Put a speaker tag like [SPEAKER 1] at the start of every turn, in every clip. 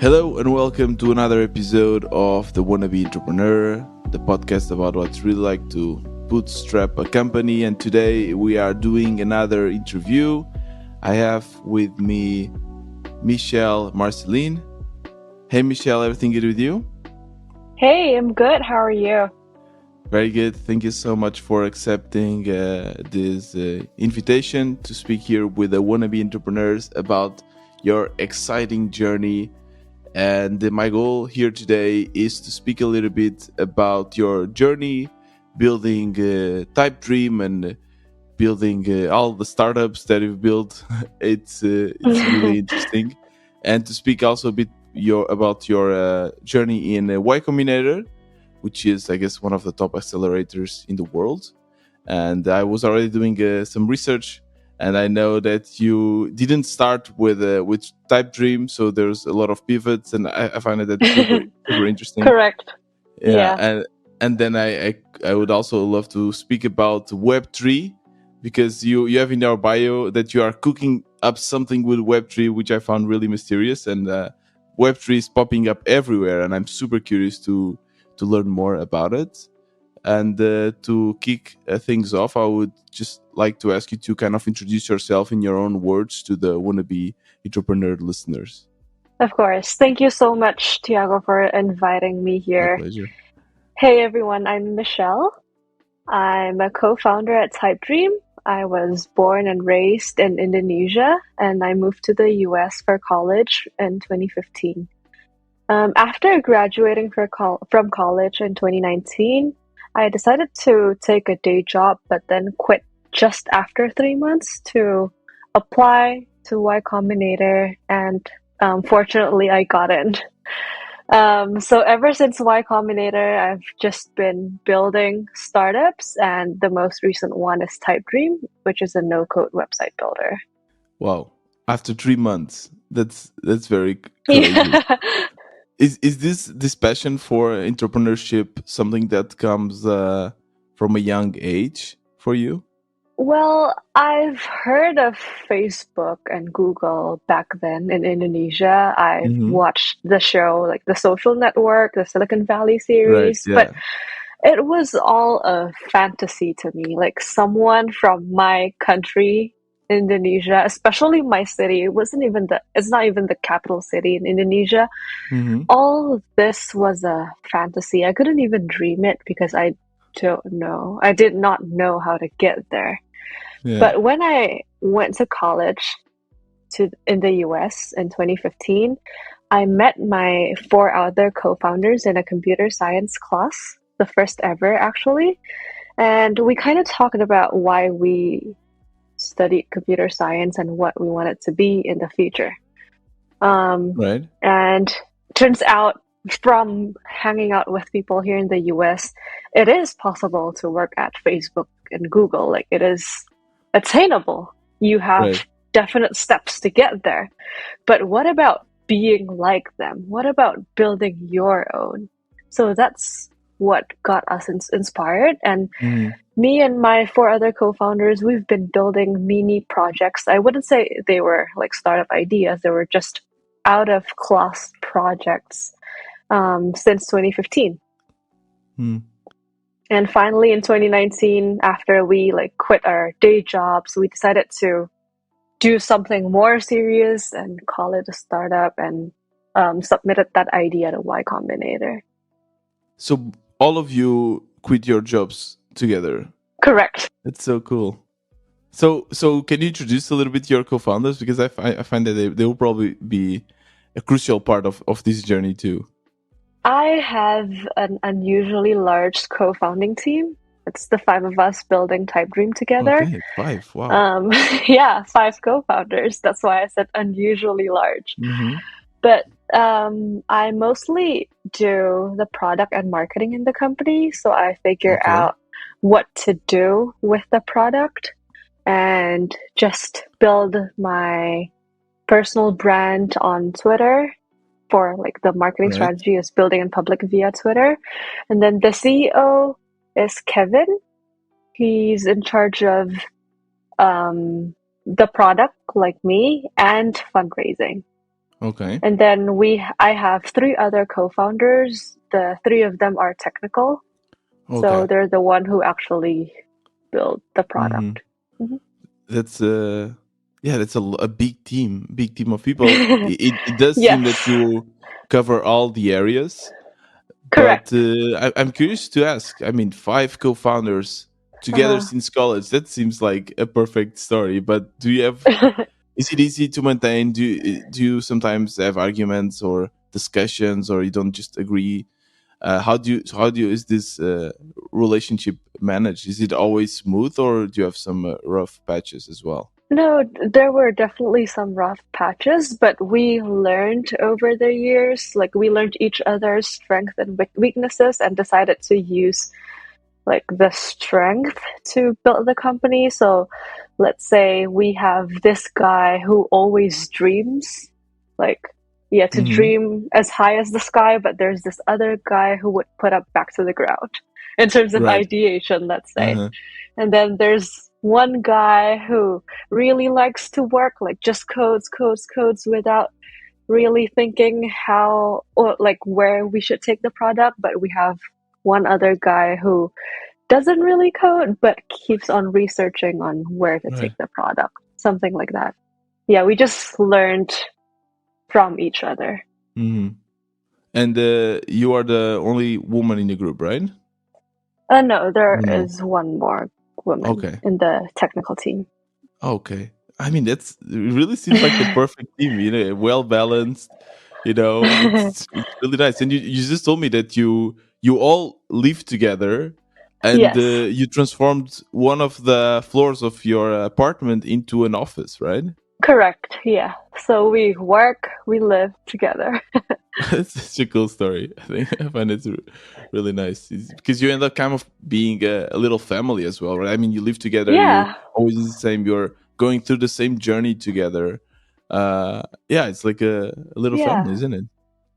[SPEAKER 1] Hello and welcome to another episode of The Wannabe Entrepreneur, the podcast about what it's really like to bootstrap a company. And today we are doing another interview. I have with me Marcelline. Hey Michelle, everything good with you?
[SPEAKER 2] Hey, I'm good. How are you?
[SPEAKER 1] Very good. Thank you so much for accepting this invitation to speak here with the Wannabe Entrepreneurs about your exciting journey. And my goal here today is to speak a little bit about your journey building Type Dream and building all the startups that you've built. It's really interesting, and to speak also a bit about your journey in Y Combinator, which is, I guess, one of the top accelerators in the world. And I was already doing some research, and I know that you didn't start with Type Dream, so there's a lot of pivots, and I find that super interesting.
[SPEAKER 2] Correct.
[SPEAKER 1] Yeah,
[SPEAKER 2] Yeah.
[SPEAKER 1] and then I would also love to speak about Web3, because you have in your bio that you are cooking up something with Web3, which I found really mysterious, and Web3 is popping up everywhere, and I'm super curious to learn more about it. And to kick things off, I would just like to ask you to kind of introduce yourself in your own words to the Wannabe Entrepreneur listeners.
[SPEAKER 2] Of course. Thank you so much, Tiago, for inviting me
[SPEAKER 1] My
[SPEAKER 2] here.
[SPEAKER 1] pleasure.
[SPEAKER 2] Hey, everyone. I'm Michelle. I'm a co-founder at Type Dream. I was born and raised in Indonesia, and I moved to the US for college in 2015. After graduating from college in 2019, I decided to take a day job, but then quit just after 3 months to apply to Y Combinator, and fortunately, I got in. So ever since Y Combinator, I've just been building startups, and the most recent one is Type Dream, which is a no-code website builder.
[SPEAKER 1] Wow! After 3 months, that's very crazy.
[SPEAKER 2] Yeah.
[SPEAKER 1] Is this passion for entrepreneurship something that comes from a young age for you?
[SPEAKER 2] Well, I've heard of Facebook and Google back then in Indonesia. I've
[SPEAKER 1] Mm-hmm.
[SPEAKER 2] watched the show, like The Social Network, the Silicon Valley
[SPEAKER 1] Right.
[SPEAKER 2] series, but
[SPEAKER 1] Yeah.
[SPEAKER 2] it was all a fantasy to me. Like someone from my country, Indonesia, especially my city, it's not even the capital city in Indonesia.
[SPEAKER 1] Mm-hmm.
[SPEAKER 2] All of this was a fantasy. I couldn't even dream it because I don't know. I did not know how to get there.
[SPEAKER 1] Yeah.
[SPEAKER 2] But when I went to college in the US in 2015, I met my four other co-founders in a computer science class, the first ever actually. And we kind of talked about why we studied computer science and what we wanted to be in the future.
[SPEAKER 1] Right.
[SPEAKER 2] And turns out from hanging out with people here in the US, it is possible to work at Facebook and Google. Like it is attainable. You have
[SPEAKER 1] Right.
[SPEAKER 2] definite steps to get there. But what about being like them? What about building your own? So that's what got us inspired. And
[SPEAKER 1] Mm-hmm.
[SPEAKER 2] me and my four other co-founders, we've been building mini projects. I wouldn't say they were like startup ideas. They were just out of class projects since 2015. And finally in 2019, after we like quit our day jobs, we decided to do something more serious and call it a startup, and submitted that idea to Y Combinator.
[SPEAKER 1] So all of you quit your jobs together.
[SPEAKER 2] Correct.
[SPEAKER 1] That's so cool. So can you introduce a little bit your co-founders, because I find that they will probably be a crucial part of this journey too.
[SPEAKER 2] I have an unusually large co-founding team. It's the five of us building Type Dream together.
[SPEAKER 1] Okay, 5. Wow.
[SPEAKER 2] Yeah, five co-founders. That's why I said unusually large.
[SPEAKER 1] Mm-hmm.
[SPEAKER 2] But I mostly do the product and marketing in the company. So I figure out what to do with the product and just build my personal brand on Twitter. For like the marketing strategy is building in public via Twitter. And then the CEO is Kevin. He's in charge of the product, like me, and fundraising.
[SPEAKER 1] Okay.
[SPEAKER 2] And then I have three other co-founders. The three of them are technical, so
[SPEAKER 1] Okay.
[SPEAKER 2] they're the one who actually build the
[SPEAKER 1] Hmm.
[SPEAKER 2] product. Mhm.
[SPEAKER 1] That's yeah, that's a big team of people. It does seem that
[SPEAKER 2] Yes,
[SPEAKER 1] you cover all the areas, but
[SPEAKER 2] correct.
[SPEAKER 1] I'm curious to ask. I mean, five co-founders together
[SPEAKER 2] Uh-huh.
[SPEAKER 1] since college. That seems like a perfect story. But do you have? Is it easy to maintain? Do you sometimes have arguments or discussions, or you don't just agree? How do you is this relationship managed? Is it always smooth, or do you have some rough patches as well?
[SPEAKER 2] No, there were definitely some rough patches, but we learned over the years, like we learned each other's strengths and weaknesses and decided to use like the strength to build the company. So let's say we have this guy who always dreams, like, yeah, to
[SPEAKER 1] Hmm.
[SPEAKER 2] dream as high as the sky, but there's this other guy who would put up back to the ground in terms of
[SPEAKER 1] Right.
[SPEAKER 2] ideation, let's say.
[SPEAKER 1] Uh-huh.
[SPEAKER 2] And then there's one guy who really likes to work, like just codes without really thinking how or like where we should take the product. But we have one other guy who doesn't really code, but keeps on researching on where to
[SPEAKER 1] Right.
[SPEAKER 2] take the product, something like that. Yeah, we just learned from each other.
[SPEAKER 1] Hmm. And you are the only woman in the group, right?
[SPEAKER 2] No, there
[SPEAKER 1] Or no?
[SPEAKER 2] is one more woman
[SPEAKER 1] Okay.
[SPEAKER 2] in the technical team.
[SPEAKER 1] Okay. I mean, it really seems like the perfect team. Well balanced. It's really nice. And you just told me that you all live together, and
[SPEAKER 2] Yes,
[SPEAKER 1] you transformed one of the floors of your apartment into an office, right?
[SPEAKER 2] correct. Yeah. So we work, we live together.
[SPEAKER 1] It's such a cool story. I think I find it really nice. Because you end up kind of being a little family as well, right? I mean, you live together, you
[SPEAKER 2] Yeah,
[SPEAKER 1] always the same, you're going through the same journey together. Yeah, it's like a little family,
[SPEAKER 2] yeah.
[SPEAKER 1] isn't it?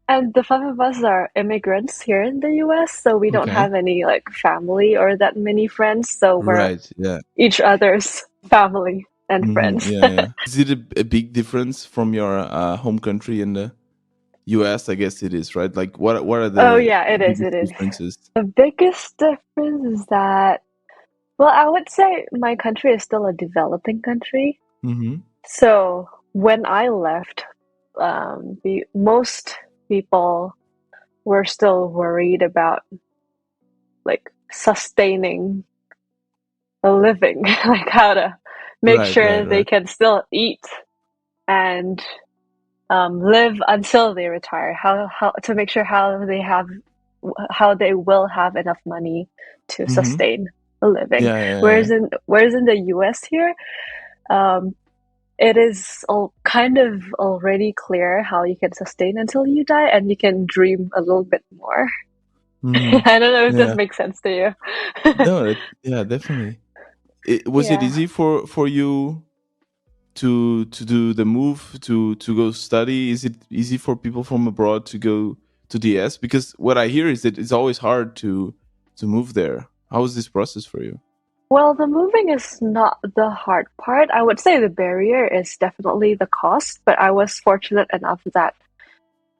[SPEAKER 2] And the five of us are immigrants here in the US, so we don't
[SPEAKER 1] Okay.
[SPEAKER 2] have any like family or that many friends. So we're
[SPEAKER 1] Right. Yeah.
[SPEAKER 2] each other's family and friends.
[SPEAKER 1] Yeah. Yeah. Is it a big difference from your home country in the US? I guess it is, right? Like, what are
[SPEAKER 2] Oh,
[SPEAKER 1] the
[SPEAKER 2] yeah, it is. It
[SPEAKER 1] biggest
[SPEAKER 2] is.
[SPEAKER 1] differences?
[SPEAKER 2] The biggest difference is that, well, I would say my country is still a developing country.
[SPEAKER 1] Mm-hmm.
[SPEAKER 2] So when I left, most people were still worried about like sustaining a living, like how to make
[SPEAKER 1] Right. Right.
[SPEAKER 2] sure they
[SPEAKER 1] Right.
[SPEAKER 2] can still eat and live until they retire. How to make sure how they will have enough money to
[SPEAKER 1] Mm-hmm.
[SPEAKER 2] sustain a living.
[SPEAKER 1] Yeah. Yeah. Yeah.
[SPEAKER 2] Whereas in the US here, um, it is kind of already clear how you can sustain until you die, and you can dream a little bit more.
[SPEAKER 1] Mm-hmm.
[SPEAKER 2] I don't know if this
[SPEAKER 1] Yeah.
[SPEAKER 2] makes sense to you.
[SPEAKER 1] No, yeah, definitely. Was it
[SPEAKER 2] Yeah.
[SPEAKER 1] easy for you to do the move to go study? Is it easy for people from abroad to go to the US? Because what I hear is that it's always hard to move there. How was this process for you?
[SPEAKER 2] Well, the moving is not the hard part. I would say the barrier is definitely the cost, but I was fortunate enough that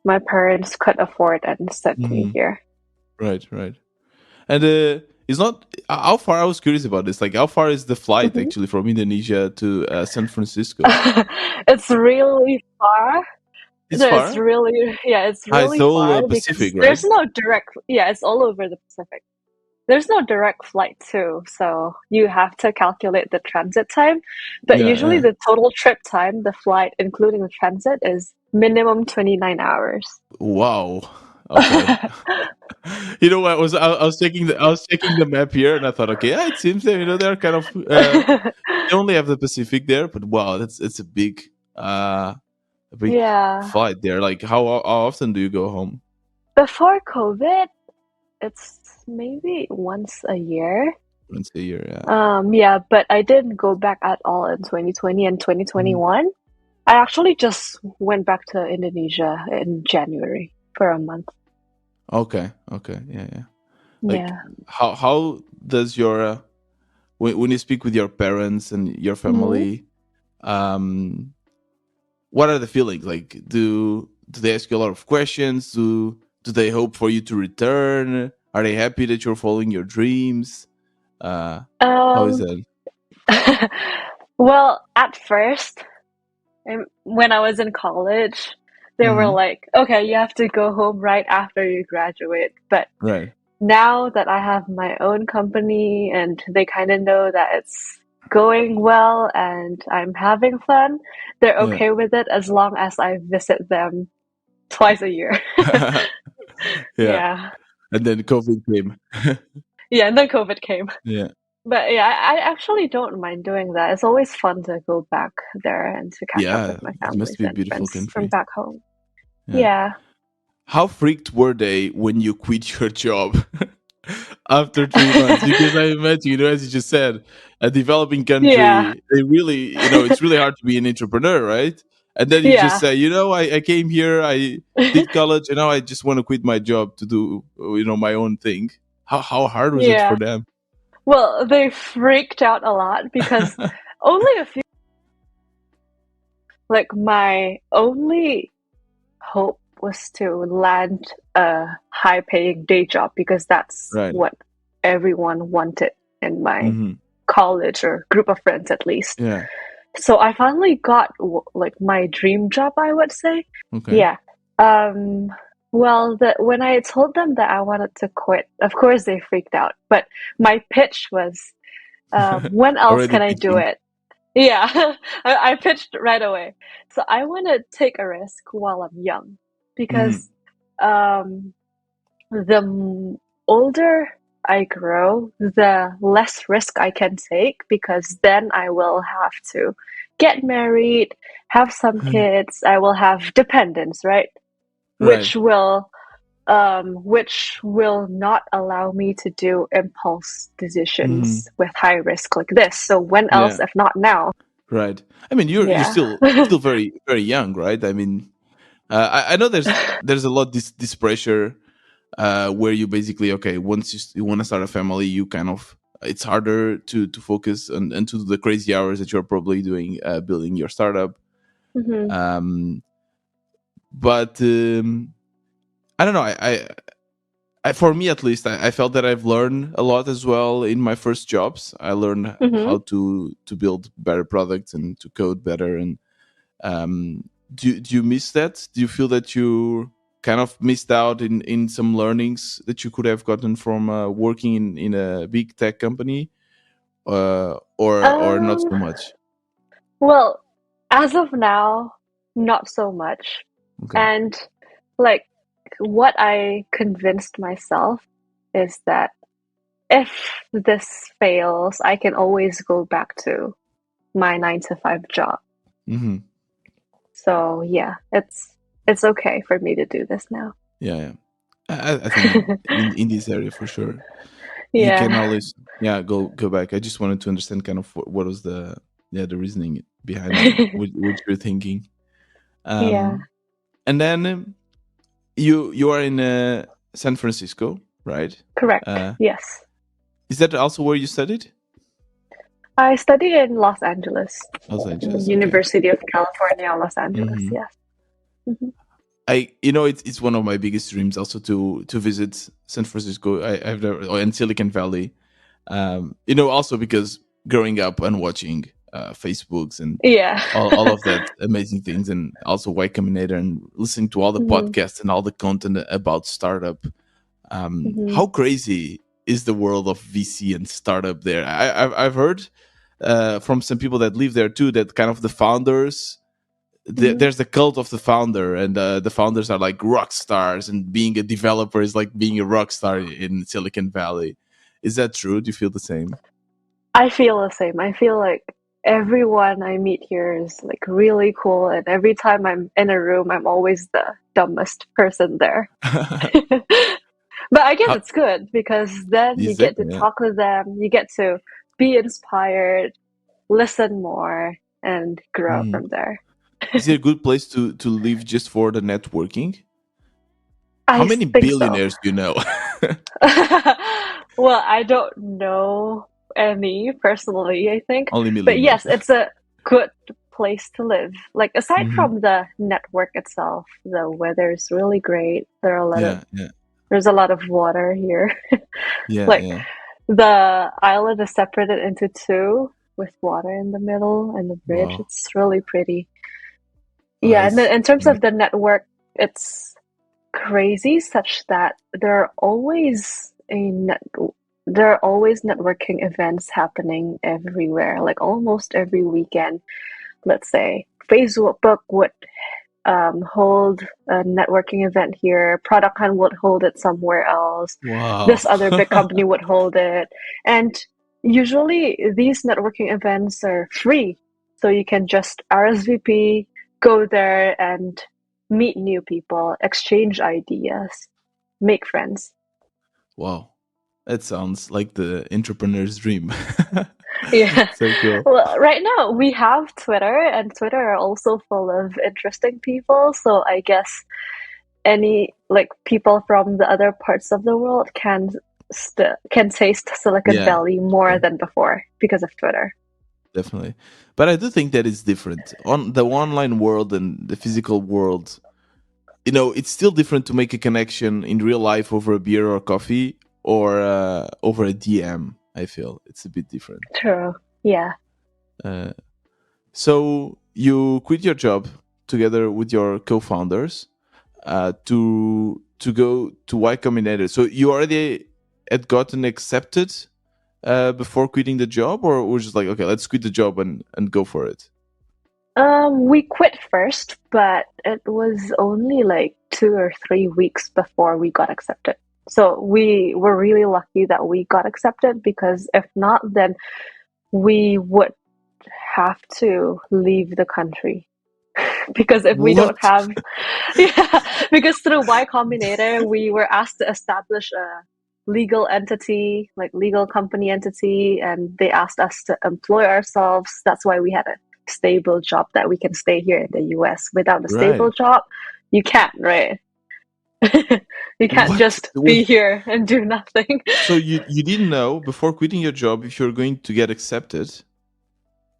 [SPEAKER 2] my parents could afford and sent me
[SPEAKER 1] Hmm.
[SPEAKER 2] here.
[SPEAKER 1] Right, right. And it's not how far. I was curious about this. Like, how far is the flight
[SPEAKER 2] Mhm.
[SPEAKER 1] actually from Indonesia to San Francisco?
[SPEAKER 2] It's really far.
[SPEAKER 1] It's
[SPEAKER 2] No, it's
[SPEAKER 1] far.
[SPEAKER 2] really, yeah, it's
[SPEAKER 1] Ah, it's
[SPEAKER 2] really
[SPEAKER 1] all
[SPEAKER 2] far
[SPEAKER 1] Pacific,
[SPEAKER 2] because
[SPEAKER 1] right?
[SPEAKER 2] there's no direct, yeah, it's all over the Pacific. There's no direct flight too, so you have to calculate the transit time. But
[SPEAKER 1] Yeah,
[SPEAKER 2] usually
[SPEAKER 1] yeah.
[SPEAKER 2] the total trip time, the flight, including the transit, is minimum 29 hours.
[SPEAKER 1] Wow. Okay. You know what? I was checking the map here, and I thought, okay, yeah, it seems that they're kind of they only have the Pacific there, but wow, that's it's a big
[SPEAKER 2] Yeah.
[SPEAKER 1] flight there. Like, how often do you go home?
[SPEAKER 2] Before COVID, it's maybe once a year.
[SPEAKER 1] Once a year, yeah.
[SPEAKER 2] Yeah, but I didn't go back at all in 2020 and
[SPEAKER 1] Mhm.
[SPEAKER 2] 2021. I actually just went back to Indonesia in January for a month.
[SPEAKER 1] Okay, okay, yeah, yeah. Like,
[SPEAKER 2] Yeah.
[SPEAKER 1] how does your when you speak with your parents and your
[SPEAKER 2] Hmm.
[SPEAKER 1] family, um, what are the feelings? Like, do they ask you a lot of questions? Do they hope for you to return? Are they happy that you're following your dreams? How is
[SPEAKER 2] Um,
[SPEAKER 1] that?
[SPEAKER 2] well, at first, when I was in college, they were
[SPEAKER 1] Mm-hmm.
[SPEAKER 2] like, okay, you have to go home right after you graduate. But
[SPEAKER 1] Right.
[SPEAKER 2] now that I have my own company and they kind of know that it's going well and I'm having fun, they're
[SPEAKER 1] Yeah.
[SPEAKER 2] okay with it as long as I visit them twice a year.
[SPEAKER 1] Yeah.
[SPEAKER 2] Yeah.
[SPEAKER 1] And then COVID came.
[SPEAKER 2] Yeah, and then COVID came.
[SPEAKER 1] Yeah.
[SPEAKER 2] But yeah, I actually don't mind doing that. It's always fun to go back there and to catch up with
[SPEAKER 1] Yeah.
[SPEAKER 2] my
[SPEAKER 1] It must
[SPEAKER 2] families
[SPEAKER 1] be a
[SPEAKER 2] and
[SPEAKER 1] beautiful
[SPEAKER 2] friends from
[SPEAKER 1] country.
[SPEAKER 2] back home.
[SPEAKER 1] Yeah.
[SPEAKER 2] Yeah.
[SPEAKER 1] How freaked were they when you quit your job after 3 months? Because I imagine, as you just said, a developing
[SPEAKER 2] Yeah.
[SPEAKER 1] country, they really, it's really hard to be an entrepreneur, right? And then you just
[SPEAKER 2] Yeah.
[SPEAKER 1] say, I came here, I did college, and now I just want to quit my job to do, my own thing. How hard was it for
[SPEAKER 2] Yeah.
[SPEAKER 1] them?
[SPEAKER 2] Well, they freaked out a lot because only a few, like, my only hope was to land a high paying day job because that's
[SPEAKER 1] Right.
[SPEAKER 2] what everyone wanted in my
[SPEAKER 1] Hmm.
[SPEAKER 2] college or group of friends, at least.
[SPEAKER 1] Yeah.
[SPEAKER 2] So I finally got like my dream job, I would say.
[SPEAKER 1] Okay.
[SPEAKER 2] Yeah. Um, well, when I told them that I wanted to quit, of course they freaked out. But my pitch was, when else
[SPEAKER 1] Already
[SPEAKER 2] can I do
[SPEAKER 1] pitching.
[SPEAKER 2] it? Yeah, I pitched right away. So I want to take a risk while I'm young
[SPEAKER 1] Hmm.
[SPEAKER 2] because um, the older I grow, the less risk I can take because then I will have to get married, have some kids, I will have dependents, right?
[SPEAKER 1] Right.
[SPEAKER 2] Which will not allow me to do impulse
[SPEAKER 1] Hmm.
[SPEAKER 2] decisions with high risk like this. So when else
[SPEAKER 1] Yeah.
[SPEAKER 2] if not now?
[SPEAKER 1] Right. I mean, you're
[SPEAKER 2] Yeah.
[SPEAKER 1] still very very young, right? I mean, I know there's a lot this pressure where you basically, okay, once you want to start a family, you kind of, it's harder to focus and to do the crazy hours that you're probably doing building your startup.
[SPEAKER 2] Hmm.
[SPEAKER 1] Um, but I don't know. For me at least, I felt that I've learned a lot as well in my first jobs. I learned
[SPEAKER 2] Hmm.
[SPEAKER 1] how to build better products and to code better. And do you miss that? Do you feel that you kind of missed out in some learnings that you could have gotten from working in a big tech company, or not
[SPEAKER 2] Um,
[SPEAKER 1] so much?
[SPEAKER 2] well, as of now, not so much.
[SPEAKER 1] Okay.
[SPEAKER 2] And like what I convinced myself is that if this fails, I can always go back to my 9 to 5 job.
[SPEAKER 1] Hmm.
[SPEAKER 2] So yeah, it's okay for me to do this now.
[SPEAKER 1] Yeah, yeah. I think in this area for sure you can
[SPEAKER 2] Yeah.
[SPEAKER 1] always, yeah, go back. I just wanted to understand kind of what was the reasoning behind what you're thinking.
[SPEAKER 2] Yeah,
[SPEAKER 1] um and then you are in San Francisco, right?
[SPEAKER 2] correct.
[SPEAKER 1] uh
[SPEAKER 2] Yes.
[SPEAKER 1] is that also where you studied?
[SPEAKER 2] I studied in Los Angeles,
[SPEAKER 1] Los Angeles, okay.
[SPEAKER 2] University of California, Los Angeles.
[SPEAKER 1] Hmm.
[SPEAKER 2] Yes. Hmm.
[SPEAKER 1] It's one of my biggest dreams also to visit San Francisco. I've never, and Silicon Valley. Also because growing up and watching Facebooks and
[SPEAKER 2] Yeah.
[SPEAKER 1] all of that amazing things, and also Y Combinator, and listening to all the
[SPEAKER 2] Hmm.
[SPEAKER 1] podcasts and all the content about startup.
[SPEAKER 2] Hmm.
[SPEAKER 1] How crazy is the world of VC and startup there? I've heard from some people that live there too that kind of the founders,
[SPEAKER 2] Hmm.
[SPEAKER 1] there's the cult of the founder, and the founders are like rock stars, and being a developer is like being a rock star in Silicon Valley. Is that true? Do you feel the same?
[SPEAKER 2] I feel the same. I feel like everyone I meet here is like really cool, and every time I'm in a room, I'm always the dumbest person there. But I guess
[SPEAKER 1] How
[SPEAKER 2] it's good because then you
[SPEAKER 1] is it?
[SPEAKER 2] get to
[SPEAKER 1] Yeah.
[SPEAKER 2] talk with them, you get to be inspired, listen more, and grow
[SPEAKER 1] Mhm.
[SPEAKER 2] from there.
[SPEAKER 1] Is it a good place to live just for the networking? How
[SPEAKER 2] I
[SPEAKER 1] many
[SPEAKER 2] think so.
[SPEAKER 1] billionaires do you know?
[SPEAKER 2] Well, I don't know any personally, I think.
[SPEAKER 1] Only
[SPEAKER 2] But
[SPEAKER 1] millionaires.
[SPEAKER 2] yes, it's a good place to live. Like aside
[SPEAKER 1] Hmm.
[SPEAKER 2] from the network itself, the weather is really great.
[SPEAKER 1] Yeah, yeah,
[SPEAKER 2] There's a lot of water here.
[SPEAKER 1] yeah,
[SPEAKER 2] Like
[SPEAKER 1] yeah.
[SPEAKER 2] the island is separated into two with water in the middle and the bridge.
[SPEAKER 1] Wow.
[SPEAKER 2] It's really pretty. Yeah, and then
[SPEAKER 1] It's
[SPEAKER 2] in terms of
[SPEAKER 1] amazing.
[SPEAKER 2] the network, it's crazy such that there are always networking events happening everywhere, like almost every weekend. Let's say Facebook would hold a networking event here. Product Hunt would hold it somewhere else.
[SPEAKER 1] Wow.
[SPEAKER 2] This other big company would hold it. And usually these networking events are free. So you can just RSVP, go there and meet new people, exchange ideas, make friends.
[SPEAKER 1] Wow. That sounds like the entrepreneur's dream.
[SPEAKER 2] Yeah.
[SPEAKER 1] So cool.
[SPEAKER 2] Well, right now we have Twitter, and Twitter are also full of interesting people. So I guess any like people from the other parts of the world can taste Silicon
[SPEAKER 1] Yeah,
[SPEAKER 2] Valley more
[SPEAKER 1] yeah,
[SPEAKER 2] than before because of Twitter.
[SPEAKER 1] definitely. But I do think that is different on the online world and the physical world. You know, it's still different to make a connection in real life over a beer or coffee or over a DM. I feel it's a bit different.
[SPEAKER 2] True. Yeah.
[SPEAKER 1] Uh, so you quit your job together with your co-founders to go to Y Combinator. So you already had gotten accepted before quitting the job, or was just like, okay, let's quit the job and go for it?
[SPEAKER 2] We quit first, but it was only like 2 or 3 weeks before we got accepted. So we were really lucky that we got accepted because if not, then we would have to leave the country. Because if we don't
[SPEAKER 1] What?
[SPEAKER 2] have, yeah, because through Y Combinator, we were asked to establish a legal entity, like legal company entity, and they asked us to employ ourselves. That's why we had a stable job that we can stay here in the US. Without a
[SPEAKER 1] Right.
[SPEAKER 2] stable job, you can't, right? You can't
[SPEAKER 1] What?
[SPEAKER 2] just be here and do nothing.
[SPEAKER 1] So you didn't know before quitting your job if you're going to get accepted,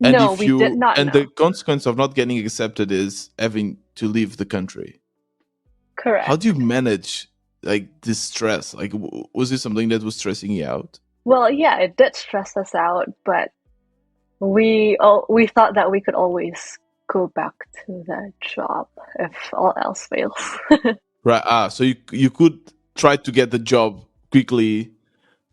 [SPEAKER 1] and
[SPEAKER 2] No,
[SPEAKER 1] if
[SPEAKER 2] we did
[SPEAKER 1] you
[SPEAKER 2] not
[SPEAKER 1] and the
[SPEAKER 2] know.
[SPEAKER 1] consequence of not getting accepted is having to leave the country. How do you
[SPEAKER 2] Correct.
[SPEAKER 1] manage like this stress? Like, was this something that was stressing you out?
[SPEAKER 2] Well, yeah, it did stress us out, but we thought that we could always go back to that job if all else fails.
[SPEAKER 1] Right. Ah, so you could try to get the job quickly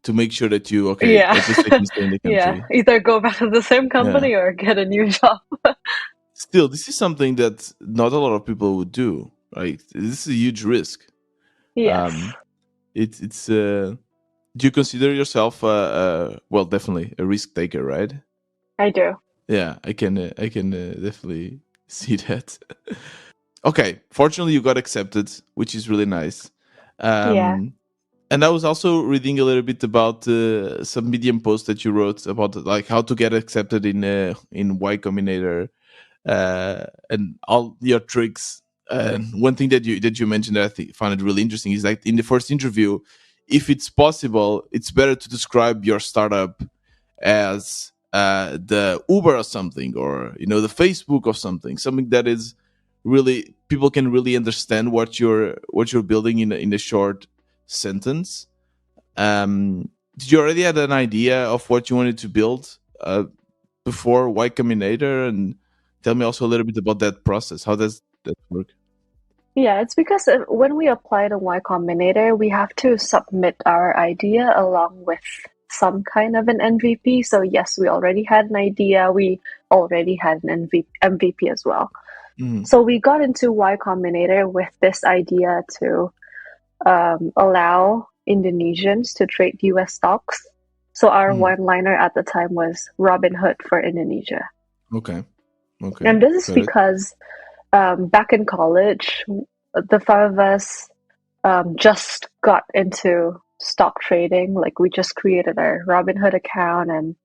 [SPEAKER 1] to make sure that you okay,
[SPEAKER 2] Yeah.
[SPEAKER 1] at least I can stay in the
[SPEAKER 2] Yeah.
[SPEAKER 1] country.
[SPEAKER 2] Either go back to the same
[SPEAKER 1] Yeah.
[SPEAKER 2] company or get a new job.
[SPEAKER 1] Still, this is something that not a lot of people would do. Right. This is a huge risk.
[SPEAKER 2] Yes,
[SPEAKER 1] Um, it's. Do you consider yourself well, definitely a risk taker, right?
[SPEAKER 2] I do.
[SPEAKER 1] Yeah, I can definitely see that. Okay, fortunately you got accepted, which is really nice.
[SPEAKER 2] Yeah.
[SPEAKER 1] Um, and I was also reading a little bit about some Medium post that you wrote about like how to get accepted in Y Combinator and all your tricks. One thing that you mentioned that I think, found it really interesting is that in the first interview, if it's possible, it's better to describe your startup as the Uber or something, or you know the Facebook or something that is really people can really understand what you're building in a short sentence. Did you already had an idea of what you wanted to build before Y Combinator, and tell me also a little bit about that process. How does that work?
[SPEAKER 2] Yeah, it's because when we apply to Y Combinator, we have to submit our idea along with some kind of an MVP. So yes, we already had an idea. We already had an MVP as well.
[SPEAKER 1] Mm,
[SPEAKER 2] So we got into Y Combinator with this idea to allow Indonesians to trade US stocks. So our
[SPEAKER 1] mm.
[SPEAKER 2] one-liner at the time was Robin Hood for Indonesia.
[SPEAKER 1] Okay, okay,
[SPEAKER 2] And this is
[SPEAKER 1] got it.
[SPEAKER 2] because back in college, the five of us just got into stock trading. Like we just created our Robinhood account and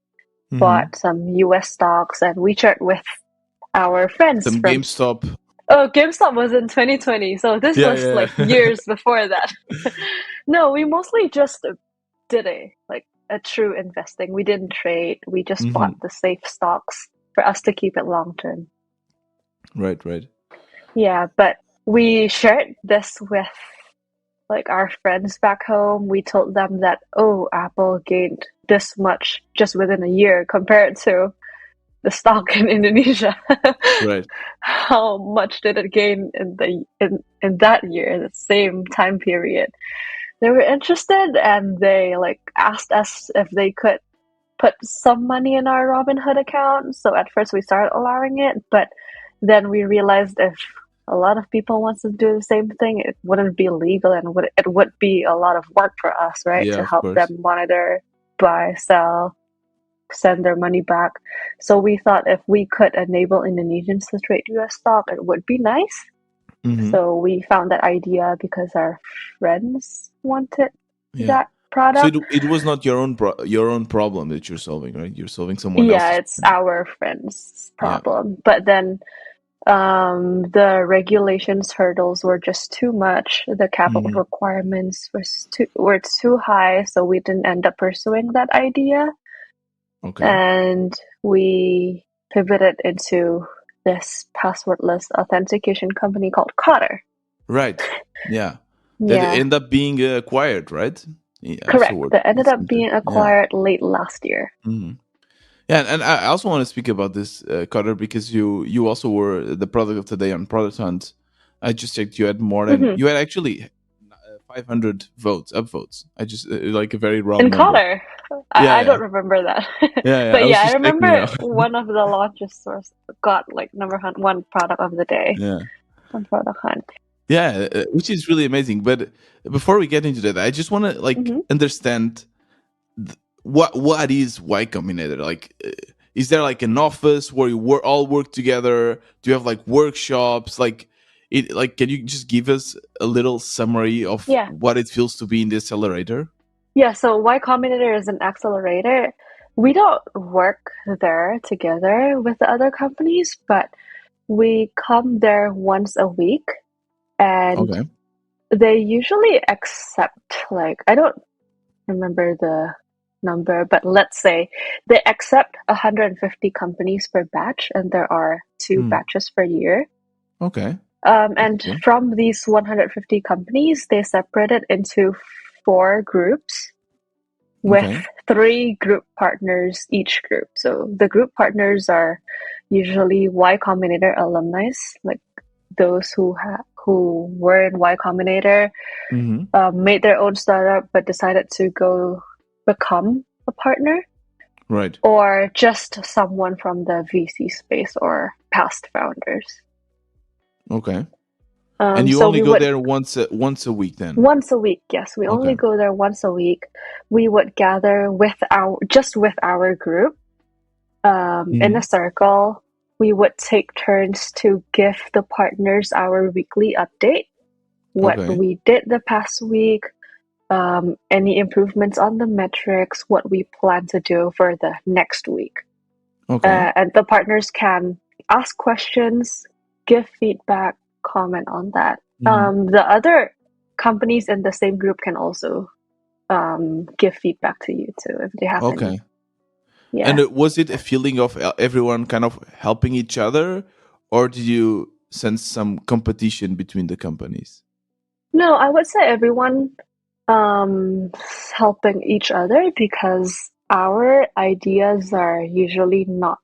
[SPEAKER 1] Mm-hmm.
[SPEAKER 2] bought some US stocks, and we shared with our friends
[SPEAKER 1] Some
[SPEAKER 2] from.
[SPEAKER 1] GameStop.
[SPEAKER 2] Oh, GameStop was in 2020, so this
[SPEAKER 1] Yeah,
[SPEAKER 2] was
[SPEAKER 1] yeah.
[SPEAKER 2] like years before that. No, we mostly just did a true investing. We didn't trade. We just bought
[SPEAKER 1] Hmm.
[SPEAKER 2] the safe stocks for us to keep it long term.
[SPEAKER 1] Right.
[SPEAKER 2] Yeah, but we shared this with like our friends back home. We told them that, oh, Apple gained this much just within a year compared to the stock in Indonesia.
[SPEAKER 1] Right.
[SPEAKER 2] How much did it gain in that year, the same time period? They were interested and they like asked us if they could put some money in our Robinhood account. So at first we started allowing it, but then we realized if a lot of people wants to do the same thing, it wouldn't be legal and it would be a lot of work for us, right?
[SPEAKER 1] Yeah,
[SPEAKER 2] To
[SPEAKER 1] of
[SPEAKER 2] help
[SPEAKER 1] course.
[SPEAKER 2] them monitor, buy, sell, send their money back. So we thought if we could enable Indonesians to trade US stock, it would be nice.
[SPEAKER 1] Hmm.
[SPEAKER 2] So we found that idea because our friends wanted
[SPEAKER 1] Yeah.
[SPEAKER 2] that
[SPEAKER 1] So
[SPEAKER 2] product.
[SPEAKER 1] it was not your own problem that you're solving, right? You're solving someone
[SPEAKER 2] Yeah,
[SPEAKER 1] else's
[SPEAKER 2] it's
[SPEAKER 1] problem.
[SPEAKER 2] our friends'
[SPEAKER 1] Yeah.
[SPEAKER 2] problem. But then the regulations hurdles were just too much. The capital
[SPEAKER 1] Hmm.
[SPEAKER 2] requirements were too high, so we didn't end up pursuing that idea.
[SPEAKER 1] Okay.
[SPEAKER 2] And we pivoted into this passwordless authentication company called Cotter.
[SPEAKER 1] Right. Yeah. That
[SPEAKER 2] Yeah,
[SPEAKER 1] end up being acquired, right?
[SPEAKER 2] correct.
[SPEAKER 1] Afterward.
[SPEAKER 2] That ended
[SPEAKER 1] It's
[SPEAKER 2] up
[SPEAKER 1] into
[SPEAKER 2] being
[SPEAKER 1] yeah.
[SPEAKER 2] acquired late last year.
[SPEAKER 1] Hmm. Yeah, and I also want to speak about this, Cutter, because you also were the product of today on Product Hunt. I just checked.
[SPEAKER 2] Hmm.
[SPEAKER 1] You had actually 500 votes, upvotes. I just like a very round
[SPEAKER 2] In
[SPEAKER 1] number.
[SPEAKER 2] Cotter,
[SPEAKER 1] Yeah,
[SPEAKER 2] I
[SPEAKER 1] yeah,
[SPEAKER 2] don't remember that.
[SPEAKER 1] yeah.
[SPEAKER 2] But
[SPEAKER 1] I was
[SPEAKER 2] yeah, I
[SPEAKER 1] just checking
[SPEAKER 2] remember
[SPEAKER 1] now.
[SPEAKER 2] one of the launches source got like one product of the day
[SPEAKER 1] Yeah,
[SPEAKER 2] on Product Hunt.
[SPEAKER 1] yeah, which is really amazing. But before we get into that, I just want to like
[SPEAKER 2] Hmm.
[SPEAKER 1] understand what is Y Combinator? Like, is there like an office where you all work together? Do you have like workshops? Like, can you just give us a little summary of
[SPEAKER 2] Yeah,
[SPEAKER 1] what it feels to be in the accelerator?
[SPEAKER 2] yeah. So Y Combinator is an accelerator. We don't work there together with the other companies, but we come there once a week, and
[SPEAKER 1] Okay.
[SPEAKER 2] they usually accept like I don't remember the number, but let's say they accept 150 companies per batch, and there are two
[SPEAKER 1] Hmm.
[SPEAKER 2] batches per year.
[SPEAKER 1] Okay. That's
[SPEAKER 2] And
[SPEAKER 1] cool.
[SPEAKER 2] from these 150 companies, they separate it into four groups with
[SPEAKER 1] Okay.
[SPEAKER 2] three group partners each group. So the group partners are usually Y Combinator alumni, like those who were in Y Combinator,
[SPEAKER 1] Mm-hmm.
[SPEAKER 2] made their own startup but decided to go become a partner,
[SPEAKER 1] Right.
[SPEAKER 2] or just someone from the VC space or past founders.
[SPEAKER 1] Okay. And you
[SPEAKER 2] So
[SPEAKER 1] only
[SPEAKER 2] we
[SPEAKER 1] go
[SPEAKER 2] would
[SPEAKER 1] there once a week then.
[SPEAKER 2] once a week, yes, we only
[SPEAKER 1] Okay.
[SPEAKER 2] go there once a week. We would gather with our group in
[SPEAKER 1] Mm-hmm.
[SPEAKER 2] a circle. We would take turns to give the partners our weekly update, what
[SPEAKER 1] Okay.
[SPEAKER 2] we did the past week, any improvements on the metrics, what we plan to do for the next week.
[SPEAKER 1] Okay.
[SPEAKER 2] And the partners can ask questions, give feedback, comment on that.
[SPEAKER 1] Mm-hmm.
[SPEAKER 2] The other companies in the same group can also give feedback to you too if they have any.
[SPEAKER 1] Okay.
[SPEAKER 2] Yeah.
[SPEAKER 1] And was it a feeling of everyone kind of helping each other, or did you sense some competition between the companies?
[SPEAKER 2] No, I would say everyone helping each other because our ideas are usually not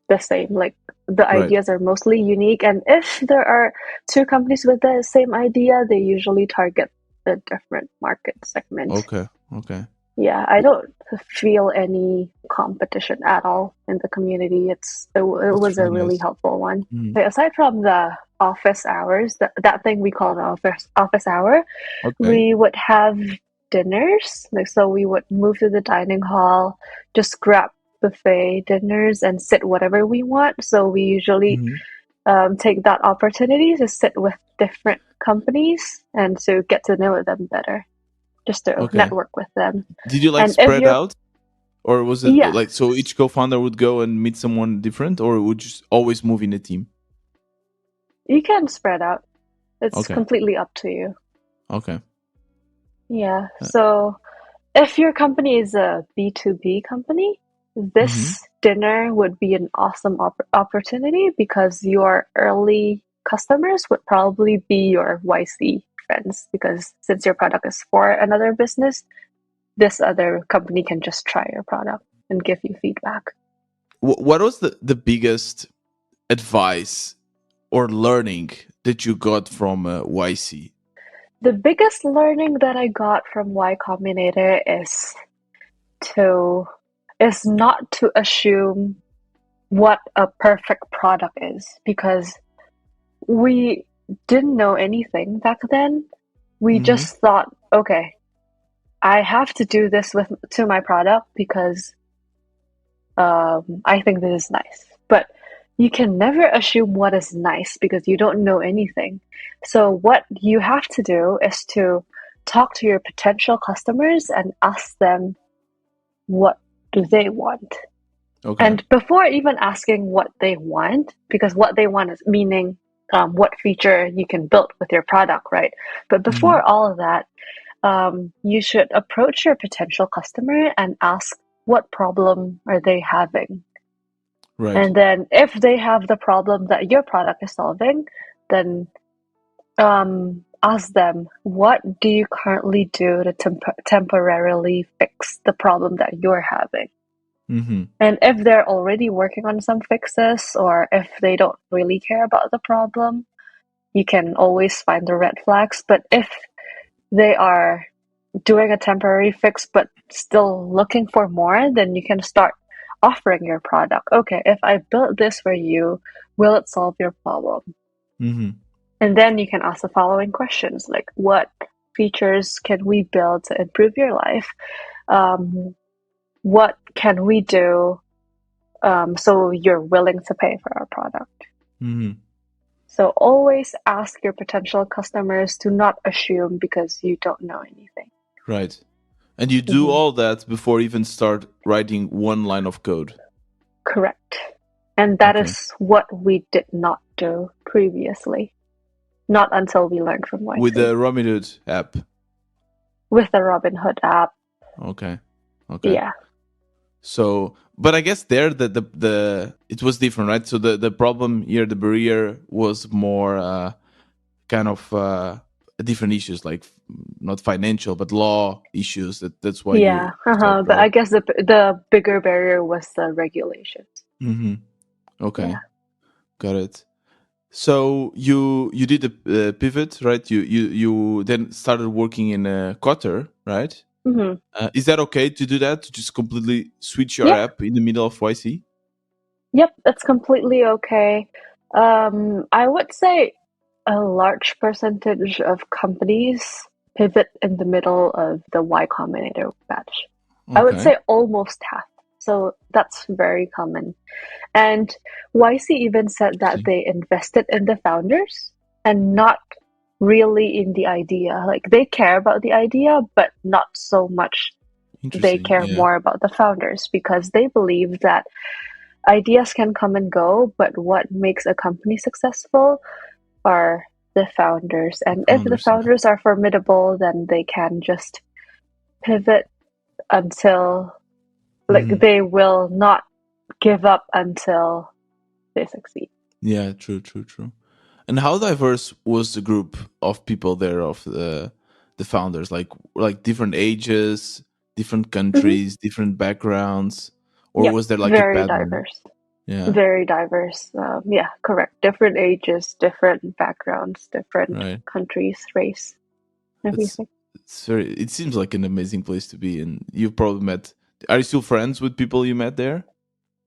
[SPEAKER 2] the same. Like the
[SPEAKER 1] Right.
[SPEAKER 2] ideas are mostly unique, and if there are two companies with the same idea, they usually target a different market segment.
[SPEAKER 1] Okay. Okay.
[SPEAKER 2] Yeah, I don't feel any competition at all in the community. It
[SPEAKER 1] That's
[SPEAKER 2] was a
[SPEAKER 1] really
[SPEAKER 2] really
[SPEAKER 1] nice.
[SPEAKER 2] helpful one.
[SPEAKER 1] Mhm.
[SPEAKER 2] Like, aside from the office hours, that thing we call the office hour,
[SPEAKER 1] Okay.
[SPEAKER 2] we would have dinners. Like so, we would move to the dining hall, just grab buffet dinners and sit whatever we want. So we usually
[SPEAKER 1] Hmm.
[SPEAKER 2] take that opportunity to sit with different companies and to get to know them better, just to
[SPEAKER 1] Okay.
[SPEAKER 2] network with them.
[SPEAKER 1] Did you like
[SPEAKER 2] And if
[SPEAKER 1] spread
[SPEAKER 2] you're,
[SPEAKER 1] out, or was it
[SPEAKER 2] yeah,
[SPEAKER 1] like so each co-founder would go and meet someone different, or would you just always move in a team?
[SPEAKER 2] you can spread out. It's
[SPEAKER 1] Okay.
[SPEAKER 2] completely up to you.
[SPEAKER 1] Okay.
[SPEAKER 2] Yeah.
[SPEAKER 1] Uh,
[SPEAKER 2] So if your company is a B2B company,
[SPEAKER 1] Mm-hmm.
[SPEAKER 2] this dinner would be an awesome opportunity because your early customers would probably be your YC friends because since your product is for another business, this other company can just try your product and give you feedback.
[SPEAKER 1] What was the biggest advice or learning that you got from YC?
[SPEAKER 2] The biggest learning that I got from Y Combinator to is not to assume what a perfect product is because we didn't know anything back then. We
[SPEAKER 1] Mm-hmm.
[SPEAKER 2] just thought, okay, I have to do this with to my product because I think this is nice. But you can never assume what is nice because you don't know anything. So what you have to do is to talk to your potential customers and ask them what do they want.
[SPEAKER 1] Okay.
[SPEAKER 2] And before even asking what they want, because what they want is meaning what feature you can build with your product, right? But
[SPEAKER 1] Mm-hmm.
[SPEAKER 2] before all of that, you should approach your potential customer and ask what problem are they having.
[SPEAKER 1] Right.
[SPEAKER 2] And then if they have the problem that your product is solving, then ask them, what do you currently do to temporarily fix the problem that you're having?
[SPEAKER 1] Mm-hmm.
[SPEAKER 2] And if they're already working on some fixes or if they don't really care about the problem, you can always find the red flags. But if they are doing a temporary fix but still looking for more, then you can start offering your product. Okay, if I built this for you, will it solve your problem?
[SPEAKER 1] Mm-hmm.
[SPEAKER 2] And then you can ask the following questions like, what features can we build to improve your life? Um, what can we do so you're willing to pay for our product?
[SPEAKER 1] Mm-hmm.
[SPEAKER 2] So always ask your potential customers to not assume because you don't know anything.
[SPEAKER 1] Right. And you do
[SPEAKER 2] Mhm.
[SPEAKER 1] all that before even start writing one line of code.
[SPEAKER 2] Correct. And that
[SPEAKER 1] Okay.
[SPEAKER 2] is what we did not do previously, not until we learned from
[SPEAKER 1] With
[SPEAKER 2] YC.
[SPEAKER 1] the Robinhood app.
[SPEAKER 2] With the Robinhood app,
[SPEAKER 1] Okay. Okay.
[SPEAKER 2] yeah.
[SPEAKER 1] So, but I guess there the it was different, right? So the problem here, the barrier was more kind of different issues, like not financial but law issues. That's why
[SPEAKER 2] Yeah,
[SPEAKER 1] you stopped,
[SPEAKER 2] but I
[SPEAKER 1] right?
[SPEAKER 2] guess the bigger barrier was the regulations.
[SPEAKER 1] Mm-hmm.
[SPEAKER 2] Yeah.
[SPEAKER 1] Okay, got it. So you did a pivot, right? You then started working in Qatar, right?
[SPEAKER 2] Hmm.
[SPEAKER 1] Is that okay to do that? To just completely switch your
[SPEAKER 2] Yeah.
[SPEAKER 1] app in the middle of YC?
[SPEAKER 2] Yep, it's completely okay. I would say a large percentage of companies pivot in the middle of the Y Combinator batch. I would
[SPEAKER 1] Okay,
[SPEAKER 2] say almost half. So that's very common. And YC even said that
[SPEAKER 1] interesting.
[SPEAKER 2] they invested in the founders and not really in the idea. Like they care about the idea, but not so much they
[SPEAKER 1] Interesting.
[SPEAKER 2] care
[SPEAKER 1] Yeah.
[SPEAKER 2] more about the founders because they believe that ideas can come and go, but what makes a company successful are the founders.
[SPEAKER 1] The
[SPEAKER 2] And if the
[SPEAKER 1] founders. Yeah.
[SPEAKER 2] founders are formidable, then they can just pivot until, like,
[SPEAKER 1] Hmm.
[SPEAKER 2] they will not give up until they succeed.
[SPEAKER 1] Yeah. True. True. True. And how diverse was the group of people there of the founders? Like different ages, different
[SPEAKER 2] Hmm.
[SPEAKER 1] countries, different backgrounds, or
[SPEAKER 2] Yep,
[SPEAKER 1] was there like a
[SPEAKER 2] very
[SPEAKER 1] pattern?
[SPEAKER 2] diverse.
[SPEAKER 1] Yeah.
[SPEAKER 2] Very diverse. Yeah, correct. Different ages, different backgrounds, different
[SPEAKER 1] Right.
[SPEAKER 2] countries, race,
[SPEAKER 1] It's
[SPEAKER 2] everything.
[SPEAKER 1] it's very. It seems like an amazing place to be, and you've probably met. Are you still friends with people you met there?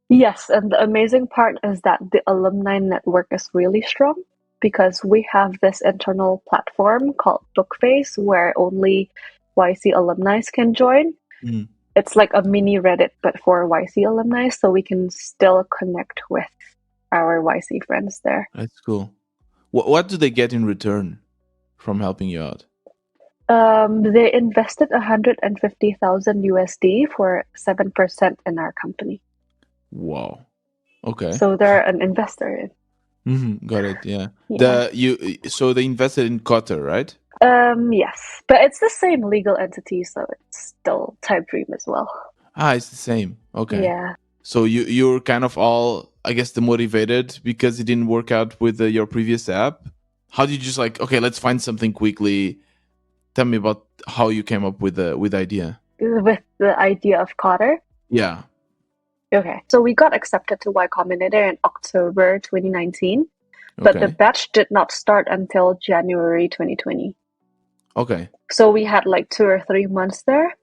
[SPEAKER 2] Yes, and the amazing part is that the alumni network is really strong because we have this internal platform called Bookface where only YC alumni can join.
[SPEAKER 1] Mm,
[SPEAKER 2] It's like a mini Reddit but for YC alumni, so we can still connect with our YC friends there.
[SPEAKER 1] that's cool. What do they get in return from helping you out?
[SPEAKER 2] They invested 150,000 USD for 7% in our company.
[SPEAKER 1] Wow. Okay.
[SPEAKER 2] So they're an investor.
[SPEAKER 1] Got it. Yeah.
[SPEAKER 2] Yeah.
[SPEAKER 1] The you so they invested in Qatar, right?
[SPEAKER 2] Yes, but it's the same legal entity, so it's still Type Dream as well.
[SPEAKER 1] Ah, it's the same. Okay.
[SPEAKER 2] Yeah.
[SPEAKER 1] So you're kind of all, I guess, demotivated because it didn't work out with your previous app. How did you just like, okay, let's find something quickly? Tell me about how you came up with the idea.
[SPEAKER 2] With the idea of Cotter.
[SPEAKER 1] Yeah.
[SPEAKER 2] Okay. So we got accepted to Y Combinator in October 2019, but the
[SPEAKER 1] Okay.
[SPEAKER 2] batch did not start until January 2020.
[SPEAKER 1] Okay.
[SPEAKER 2] So we had like 2 or 3 months there.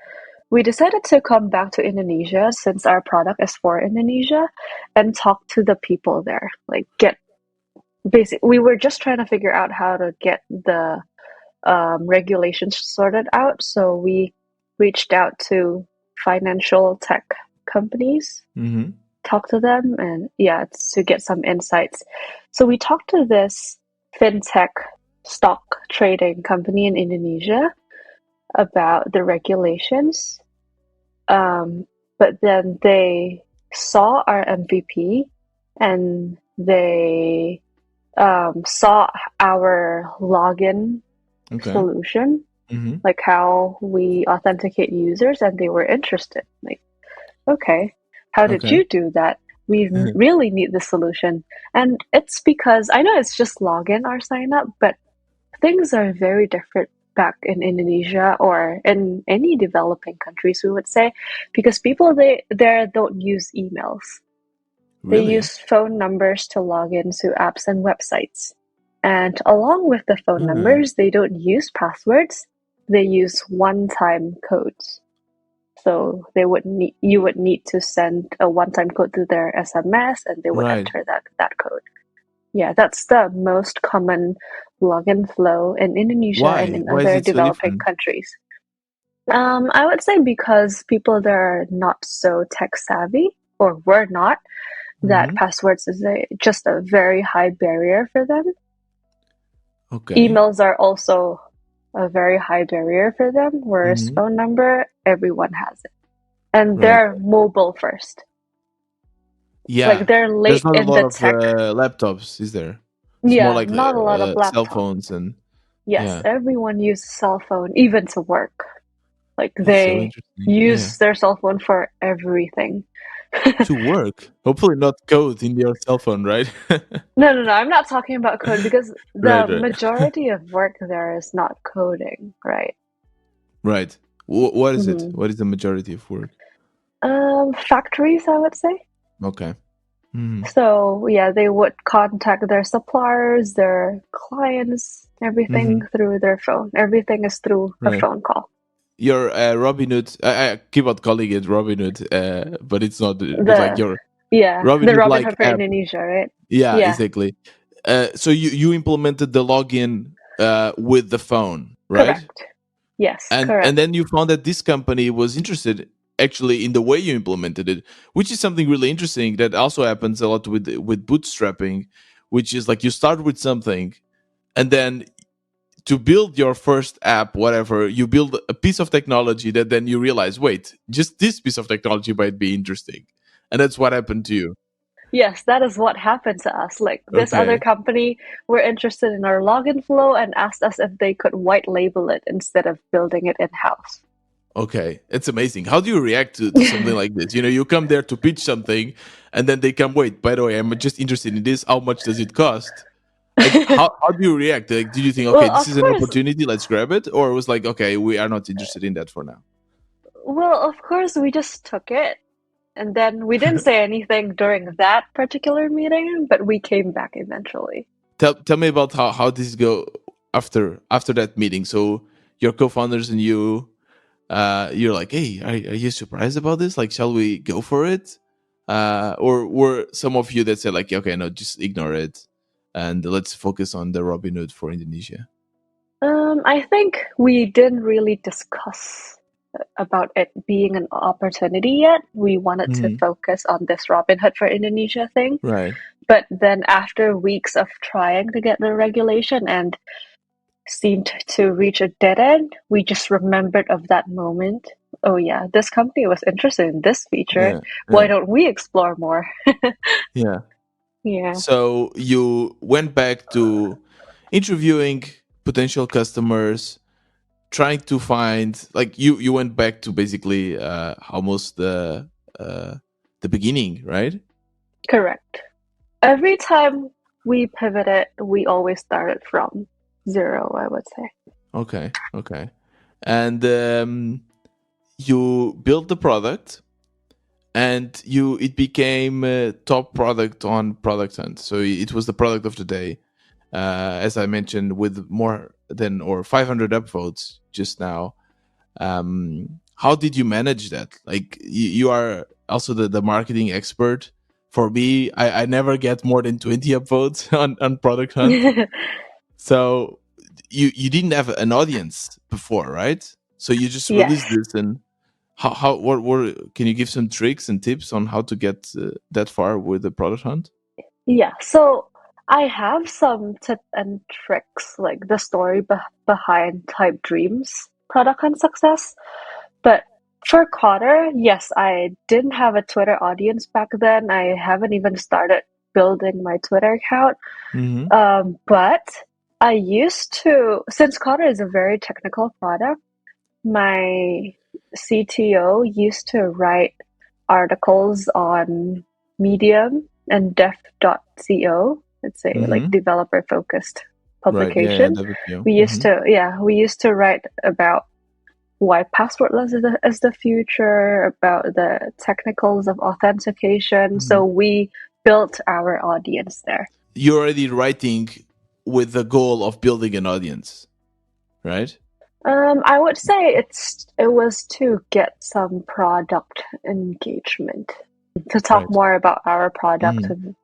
[SPEAKER 2] We decided to come back to Indonesia since our product is for Indonesia and talk to the people there. Like get basic. We were just trying to figure out how to get the regulations sorted out. So we reached out to financial tech companies,
[SPEAKER 1] Mm-hmm.
[SPEAKER 2] talked to them, and yeah, to get some insights. So we talked to this fintech stock trading company in Indonesia about the regulations. Um, but then they saw our MVP and they saw our login
[SPEAKER 1] Okay.
[SPEAKER 2] solution,
[SPEAKER 1] Mm-hmm.
[SPEAKER 2] like how we authenticate users, and they were interested. Like, okay, how did
[SPEAKER 1] Okay.
[SPEAKER 2] you do that? We really need the solution. And it's because I know it's just login or sign up, but things are very different back in Indonesia or in any developing countries, we would say, because people there don't use emails. They
[SPEAKER 1] Really?
[SPEAKER 2] use phone numbers to log into apps and websites. And along with the phone
[SPEAKER 1] Uh,
[SPEAKER 2] numbers, they don't use passwords. They use one-time codes. So you would need to send a one-time code to their SMS and they would
[SPEAKER 1] right.
[SPEAKER 2] enter that code. Yeah, that's the most common login flow in Indonesia and
[SPEAKER 1] Why?
[SPEAKER 2] in
[SPEAKER 1] Why is
[SPEAKER 2] other
[SPEAKER 1] it so
[SPEAKER 2] developing
[SPEAKER 1] different?
[SPEAKER 2] countries. I would say because people that are not so tech savvy or were not, that
[SPEAKER 1] Mm-hmm.
[SPEAKER 2] passwords is just a very high barrier for them.
[SPEAKER 1] Okay.
[SPEAKER 2] Emails are also a very high barrier for them, whereas
[SPEAKER 1] Mm-hmm.
[SPEAKER 2] phone number, everyone has it. And
[SPEAKER 1] Right.
[SPEAKER 2] they're mobile first. Like
[SPEAKER 1] Yeah.
[SPEAKER 2] they're
[SPEAKER 1] There's
[SPEAKER 2] late
[SPEAKER 1] not a
[SPEAKER 2] in
[SPEAKER 1] lot
[SPEAKER 2] the
[SPEAKER 1] of
[SPEAKER 2] tech.
[SPEAKER 1] laptops, is there? It's more
[SPEAKER 2] Yeah,
[SPEAKER 1] like
[SPEAKER 2] not a lot of
[SPEAKER 1] cell
[SPEAKER 2] laptops.
[SPEAKER 1] phones and
[SPEAKER 2] Yes,
[SPEAKER 1] yeah.
[SPEAKER 2] everyone uses cell phone, even to work. Like
[SPEAKER 1] That's so
[SPEAKER 2] they
[SPEAKER 1] interesting. Yeah.
[SPEAKER 2] use their cell phone for everything.
[SPEAKER 1] To work. Hopefully not code in your cell phone, right?
[SPEAKER 2] No, no, no. I'm not talking about code because the
[SPEAKER 1] Right, right.
[SPEAKER 2] majority of work there is not coding, right?
[SPEAKER 1] Right. What is it?
[SPEAKER 2] Hmm.
[SPEAKER 1] What is the majority of work?
[SPEAKER 2] Factories, I would say.
[SPEAKER 1] Okay. Mhm.
[SPEAKER 2] So yeah, they would contact their suppliers, their clients, everything
[SPEAKER 1] Mhm.
[SPEAKER 2] through their phone. Everything is through a
[SPEAKER 1] Right.
[SPEAKER 2] phone call.
[SPEAKER 1] Your Robinhood. I keep on calling it Robinhood, but it's not. But like
[SPEAKER 2] The
[SPEAKER 1] your
[SPEAKER 2] Yeah, the
[SPEAKER 1] Robinhood
[SPEAKER 2] Robin
[SPEAKER 1] like
[SPEAKER 2] Hood for
[SPEAKER 1] app.
[SPEAKER 2] Indonesia, right?
[SPEAKER 1] Yeah,
[SPEAKER 2] Yeah,
[SPEAKER 1] exactly. So you implemented the login with the phone, right?
[SPEAKER 2] correct. Yes,
[SPEAKER 1] And
[SPEAKER 2] correct.
[SPEAKER 1] then you found that this company was interested actually in the way you implemented it, which is something really interesting that also happens a lot with bootstrapping, which is like you start with something and then to build your first app, whatever, you build a piece of technology that then you realize, wait, just this piece of technology might be interesting. And that's what happened to you.
[SPEAKER 2] Yes, that is what happened to us. Like this other
[SPEAKER 1] Okay.
[SPEAKER 2] company were interested in our login flow and asked us if they could white label it instead of building it in-house.
[SPEAKER 1] Okay. It's amazing. How do you react to something like this? You know, you come there to pitch something and then they come, wait, by the way, I'm just interested in this. How much does it cost? Like, how do you react? Like, did you think, okay,
[SPEAKER 2] Well,
[SPEAKER 1] this
[SPEAKER 2] of
[SPEAKER 1] is an
[SPEAKER 2] course,
[SPEAKER 1] opportunity, let's grab it? Or it was like, okay, we are not interested in that for now?
[SPEAKER 2] we just took it. And then we didn't say anything during that particular meeting, but we came back eventually.
[SPEAKER 1] Tell me about how this go after that meeting. So your co-founders and you're like, hey, are you surprised about this? Like, shall we go for it? Or were some of you that said like, okay, no, just ignore it and let's focus on the Robinhood for Indonesia?
[SPEAKER 2] I think we didn't really discuss about it being an opportunity yet. We wanted to
[SPEAKER 1] Hmm.
[SPEAKER 2] focus on this Robin Hood for Indonesia thing.
[SPEAKER 1] Right.
[SPEAKER 2] But then after weeks of trying to get the regulation and seemed to reach a dead end, we just remembered of that moment. Oh yeah, this company was interested in this feature.
[SPEAKER 1] Yeah.
[SPEAKER 2] Why
[SPEAKER 1] Yeah.
[SPEAKER 2] don't we explore more?
[SPEAKER 1] Yeah.
[SPEAKER 2] Yeah.
[SPEAKER 1] So you went back to interviewing potential customers, trying to find, like, you went back to basically almost the beginning, right?
[SPEAKER 2] Correct. Every time we pivoted, we always started from zero, I would say.
[SPEAKER 1] Okay, okay. And you built the product, and you it became top product on Product Hunt. So it was the product of the day, as I mentioned, with more than or 500 upvotes just now. How did you manage that? Like, you are also the marketing expert. For me, I never get more than 20 upvotes on Product Hunt. So you didn't have an audience before, right? So you just released
[SPEAKER 2] Yes.
[SPEAKER 1] this, and how what can you give some tricks and tips on how to get that far with the Product Hunt?
[SPEAKER 2] Yeah. So I have some tips and tricks, like the story behind Type Dreams product and success. But for Cotter, yes, I didn't have a Twitter audience back then. I haven't even started building my Twitter account.
[SPEAKER 1] Mm-hmm.
[SPEAKER 2] But I used to, since Cotter is a very technical product, my CTO used to write articles on Medium and dev.co. It's a like
[SPEAKER 1] Mm-hmm.
[SPEAKER 2] developer focused
[SPEAKER 1] Right. Yeah. Yeah.
[SPEAKER 2] publication.
[SPEAKER 1] WPO.
[SPEAKER 2] We used
[SPEAKER 1] Mm-hmm.
[SPEAKER 2] to, yeah, we used to write about why passwordless is the future, about the technicals of authentication.
[SPEAKER 1] Mm-hmm.
[SPEAKER 2] So we built our audience there.
[SPEAKER 1] You're already writing with the goal of building an audience, right?
[SPEAKER 2] I would say it was to get some product engagement, to talk
[SPEAKER 1] Right.
[SPEAKER 2] more about our product,
[SPEAKER 1] Mm-hmm.
[SPEAKER 2] to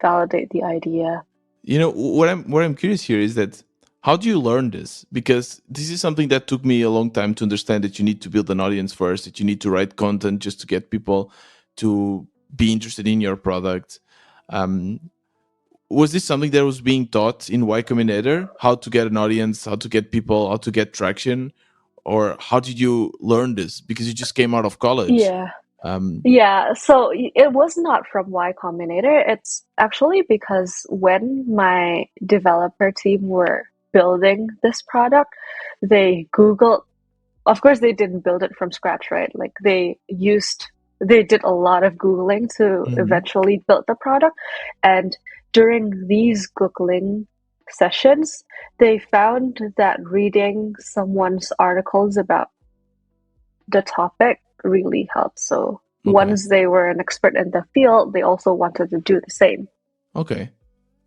[SPEAKER 2] validate the idea.
[SPEAKER 1] You know what I'm curious here is that, how do you learn this? Because this is something that took me a long time to understand, that you need to build an audience first, that you need to write content just to get people to be interested in your product. Um, was this something that was being taught in Y Combinator? How to get an audience, how to get people, how to get traction, or how did you learn this? Because you just came out of college.
[SPEAKER 2] Yeah.
[SPEAKER 1] Um,
[SPEAKER 2] Yeah, so it was not from Y Combinator. It's actually because when my developer team were building this product, they Googled, of course, they didn't build it from scratch, right? Like they did a lot of Googling to
[SPEAKER 1] mhm,
[SPEAKER 2] eventually build the product. And during these Googling sessions, they found that reading someone's articles about the topic really helped. So
[SPEAKER 1] okay,
[SPEAKER 2] once they were an expert in the field, they also wanted to do the same.
[SPEAKER 1] okay.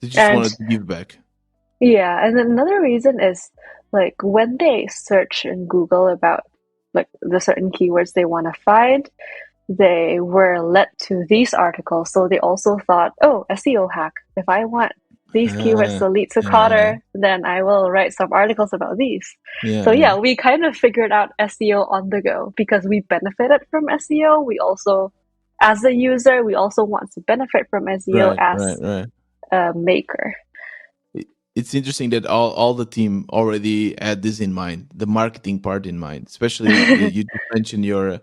[SPEAKER 1] They just
[SPEAKER 2] And
[SPEAKER 1] wanted to give back.
[SPEAKER 2] yeah, and another reason is like when they search in Google about like the certain keywords they want to find, they were led to these articles. So they also thought, oh, SEO hack. If I want these keywords
[SPEAKER 1] Uh,
[SPEAKER 2] to lead to
[SPEAKER 1] yeah,
[SPEAKER 2] Cotter, then I will write some articles about these.
[SPEAKER 1] yeah,
[SPEAKER 2] So
[SPEAKER 1] yeah.
[SPEAKER 2] yeah, we kind of figured out SEO on the go because we benefited from SEO. We also, as a user, we also want to benefit from SEO
[SPEAKER 1] Right, right,
[SPEAKER 2] as
[SPEAKER 1] right.
[SPEAKER 2] a maker.
[SPEAKER 1] It's interesting that all the team already had this in mind, the marketing part in mind. Especially you just mentioned your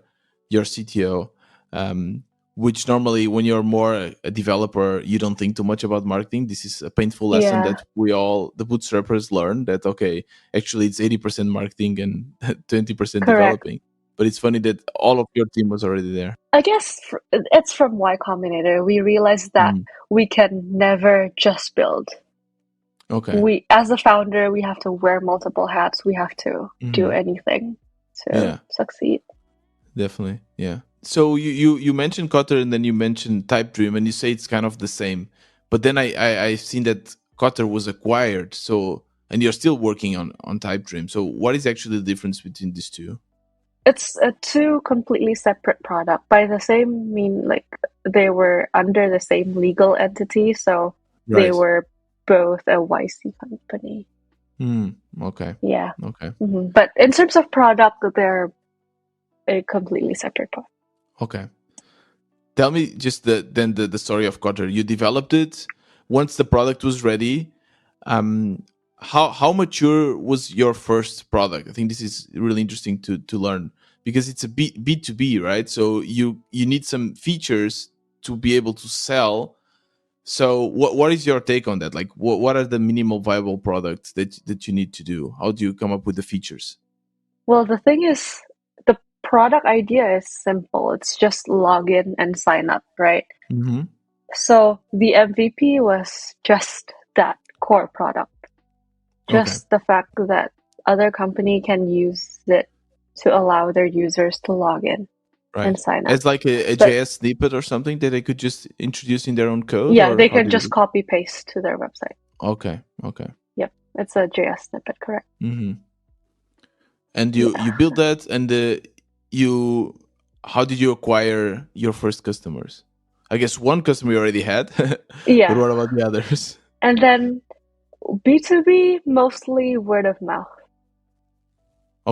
[SPEAKER 1] CTO, um, which normally when you're more a developer, you don't think too much about marketing. This is a painful lesson
[SPEAKER 2] Yeah,
[SPEAKER 1] that we all the bootstrappers learn, that okay, actually it's 80% marketing and 20%
[SPEAKER 2] correct.
[SPEAKER 1] developing. But it's funny that all of your team was already there.
[SPEAKER 2] I guess it's from Y Combinator. We realized that
[SPEAKER 1] Mm,
[SPEAKER 2] we can never just build.
[SPEAKER 1] okay.
[SPEAKER 2] We, as a founder, we have to wear multiple hats. We have to do
[SPEAKER 1] Mhm.
[SPEAKER 2] anything to
[SPEAKER 1] Yeah.
[SPEAKER 2] succeed.
[SPEAKER 1] Definitely, yeah. So you mentioned Kotter, and then you mentioned Type Dream, and you say it's kind of the same. But then I've seen that Kotter was acquired, so, and you're still working on Type Dream. So what is actually the difference between these two?
[SPEAKER 2] It's a two completely separate product. By the same mean, like they were under the same legal entity, so they
[SPEAKER 1] Right.
[SPEAKER 2] were both a YC company.
[SPEAKER 1] Hmm. Okay.
[SPEAKER 2] Yeah.
[SPEAKER 1] Okay.
[SPEAKER 2] But in terms of product, they're a completely separate product.
[SPEAKER 1] Okay. Tell me just the story of Kotter. You developed it. Once the product was ready, um, how mature was your first product? I think this is really interesting to learn, because it's a B2B, right? So you need some features to be able to sell. So what is your take on that? Like, what are the minimal viable products that you need to do? How do you come up with the features?
[SPEAKER 2] Well, the thing is, the product idea is simple. It's just log in and sign up, right?
[SPEAKER 1] Mm-hmm.
[SPEAKER 2] So the MVP was just that core product,
[SPEAKER 1] Okay.
[SPEAKER 2] just the fact that other company can use it to allow their users to log in and
[SPEAKER 1] Right.
[SPEAKER 2] sign up.
[SPEAKER 1] As like a
[SPEAKER 2] But
[SPEAKER 1] JS snippet or something that they could just introduce in their own code,
[SPEAKER 2] yeah,
[SPEAKER 1] or
[SPEAKER 2] they
[SPEAKER 1] how
[SPEAKER 2] can
[SPEAKER 1] did
[SPEAKER 2] just
[SPEAKER 1] it?
[SPEAKER 2] copy paste to their website.
[SPEAKER 1] Okay. Okay.
[SPEAKER 2] Yep, it's a JS snippet, correct?
[SPEAKER 1] Mm-hmm. And you
[SPEAKER 2] Yeah.
[SPEAKER 1] built that, and you how did you acquire your first customers? I guess one customer you already had, but
[SPEAKER 2] Yeah.
[SPEAKER 1] what about the others?
[SPEAKER 2] And then B2B, mostly word of mouth.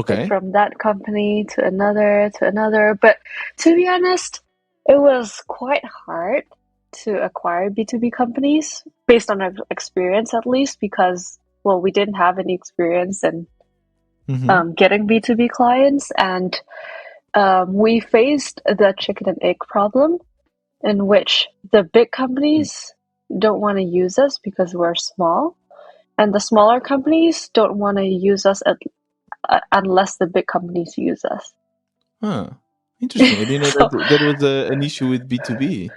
[SPEAKER 2] Like
[SPEAKER 1] Okay.
[SPEAKER 2] from that company to another to another. But to be honest, it was quite hard to acquire B2B companies based on our experience at least because well we didn't have any experience in
[SPEAKER 1] Mm-hmm.
[SPEAKER 2] getting B2B clients and we faced the chicken and egg problem in which the big companies don't want to use us because we're small and the smaller companies don't want to use us unless the big companies use us.
[SPEAKER 1] Huh. Interesting. I didn't know
[SPEAKER 2] So
[SPEAKER 1] that that was an issue with B2B.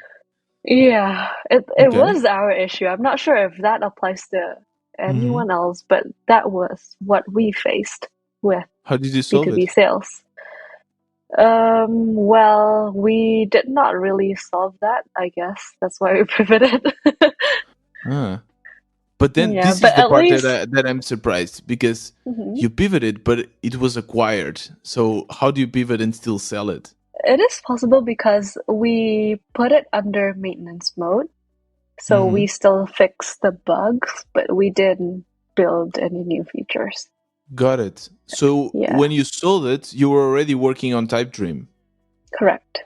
[SPEAKER 2] yeah, it
[SPEAKER 1] Okay.
[SPEAKER 2] was our issue. I'm not sure if that applies to
[SPEAKER 1] Mm-hmm.
[SPEAKER 2] anyone else, but that was what we faced with
[SPEAKER 1] How did you solve
[SPEAKER 2] B2B
[SPEAKER 1] it?
[SPEAKER 2] sales. Well, we did not really solve that, I guess. That's why we pivoted.
[SPEAKER 1] Huh. But then
[SPEAKER 2] Yeah,
[SPEAKER 1] this
[SPEAKER 2] but
[SPEAKER 1] is the
[SPEAKER 2] at
[SPEAKER 1] part
[SPEAKER 2] least
[SPEAKER 1] that I'm surprised because
[SPEAKER 2] mhm,
[SPEAKER 1] you pivoted, but it was acquired. So how do you pivot and still sell it?
[SPEAKER 2] it is possible because we put it under maintenance mode. So
[SPEAKER 1] Mm-hmm.
[SPEAKER 2] we still fix the bugs, but we didn't build any new features.
[SPEAKER 1] Got it. So
[SPEAKER 2] Yeah,
[SPEAKER 1] when you sold it, you were already working on Type Dream.
[SPEAKER 2] correct.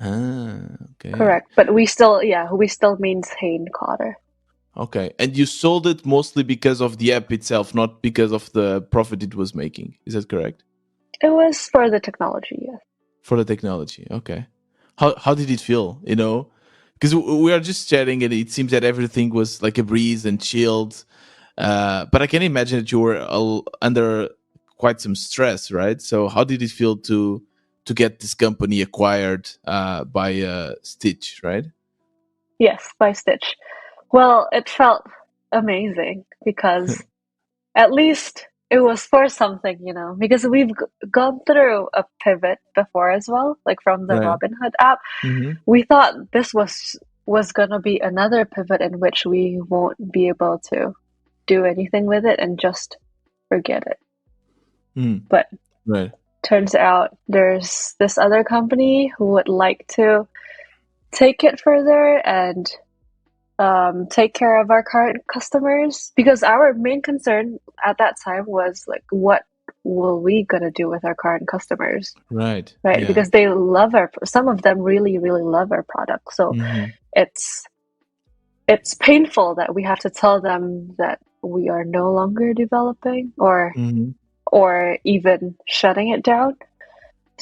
[SPEAKER 1] Ah, okay.
[SPEAKER 2] Correct. But we still, yeah, we still maintain Cotter.
[SPEAKER 1] Okay. And you sold it mostly because of the app itself, not because of the profit it was making. Is that correct?
[SPEAKER 2] It was for the technology, yes.
[SPEAKER 1] For the technology. Okay. How did it feel, you know? Because we are just chatting and it seems that everything was like a breeze and chilled. But I can imagine that you were under quite some stress, right? So how did it feel to get this company acquired by Stitch, right?
[SPEAKER 2] Yes, by Stitch. Well, it felt amazing because at least it was for something, because we've gone through a pivot before as well, like from the
[SPEAKER 1] Right.
[SPEAKER 2] Robinhood app.
[SPEAKER 1] Mm-hmm.
[SPEAKER 2] We thought this was gonna be another pivot in which we won't be able to do anything with it and just forget it.
[SPEAKER 1] Mm.
[SPEAKER 2] But
[SPEAKER 1] Right.
[SPEAKER 2] turns out there's this other company who would like to take it further and take care of our current customers because our main concern at that time was like, what will we gonna do with our current customers,
[SPEAKER 1] Right.
[SPEAKER 2] right?
[SPEAKER 1] Yeah.
[SPEAKER 2] Because they love some of them really, really love our product. So
[SPEAKER 1] Mm-hmm.
[SPEAKER 2] it's it's painful that we have to tell them that we are no longer developing
[SPEAKER 1] Mm-hmm.
[SPEAKER 2] or even shutting it down.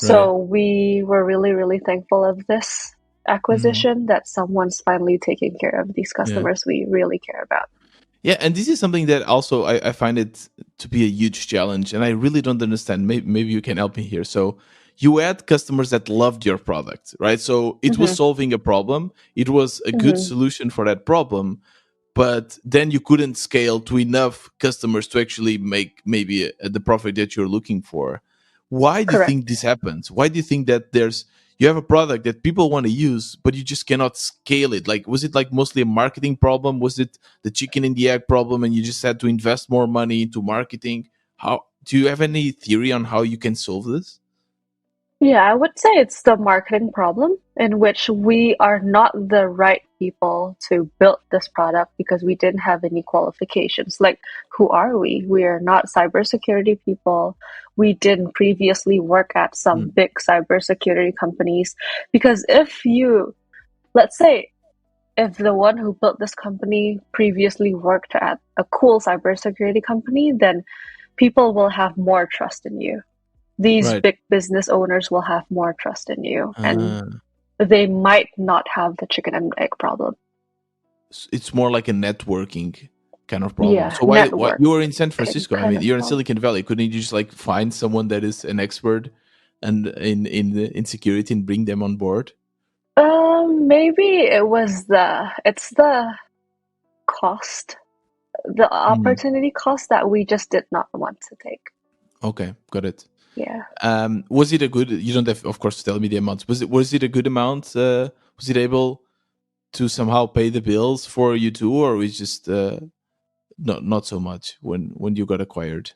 [SPEAKER 1] Right.
[SPEAKER 2] So we were really, really thankful of this
[SPEAKER 1] Mm-hmm.
[SPEAKER 2] acquisition that someone's finally taking care of these
[SPEAKER 1] Yeah.
[SPEAKER 2] customers we really care about.
[SPEAKER 1] Yeah, and this is something that also I find it to be a huge challenge, and I really don't understand. Maybe you can help me here. So you had customers that loved your product, right? So it was
[SPEAKER 2] Hmm.
[SPEAKER 1] solving a problem. It was a good
[SPEAKER 2] Hmm.
[SPEAKER 1] solution for that problem, but then you couldn't scale to enough customers to actually make maybe the profit that you're looking for. Why do you think
[SPEAKER 2] Correct.
[SPEAKER 1] this happens? Why do you think that you have a product that people want to use but you just cannot scale it? Like, was it like mostly a marketing problem? Was it the chicken and the egg problem and you just had to invest more money into marketing? How do you have any theory on how you can solve this?
[SPEAKER 2] Yeah, I would say it's the marketing problem in which we are not the right people to build this product because we didn't have any qualifications. Like, who are we? We are not cybersecurity people. We didn't previously work at some
[SPEAKER 1] Mm,
[SPEAKER 2] big cybersecurity companies. Because let's say, if the one who built this company previously worked at a cool cybersecurity company, then people will have more trust in you. These
[SPEAKER 1] right.
[SPEAKER 2] big business owners will have more trust in you and
[SPEAKER 1] Uh,
[SPEAKER 2] they might not have the chicken and egg problem.
[SPEAKER 1] it's more like a networking kind of problem.
[SPEAKER 2] Yeah,
[SPEAKER 1] So why
[SPEAKER 2] networking
[SPEAKER 1] you were in San Francisco? I
[SPEAKER 2] kind
[SPEAKER 1] mean,
[SPEAKER 2] of
[SPEAKER 1] you're in
[SPEAKER 2] problem.
[SPEAKER 1] Silicon Valley. Couldn't you just like find someone that is an expert and in security and bring them on board?
[SPEAKER 2] Maybe it's the cost, the
[SPEAKER 1] Mhm.
[SPEAKER 2] opportunity cost that we just did not want to take.
[SPEAKER 1] Okay, got it.
[SPEAKER 2] Yeah.
[SPEAKER 1] Was it a good? You don't have, of course, to tell me the amounts. Was it a good amount? Was it able to somehow pay the bills for you too, or was just not so much when you got acquired?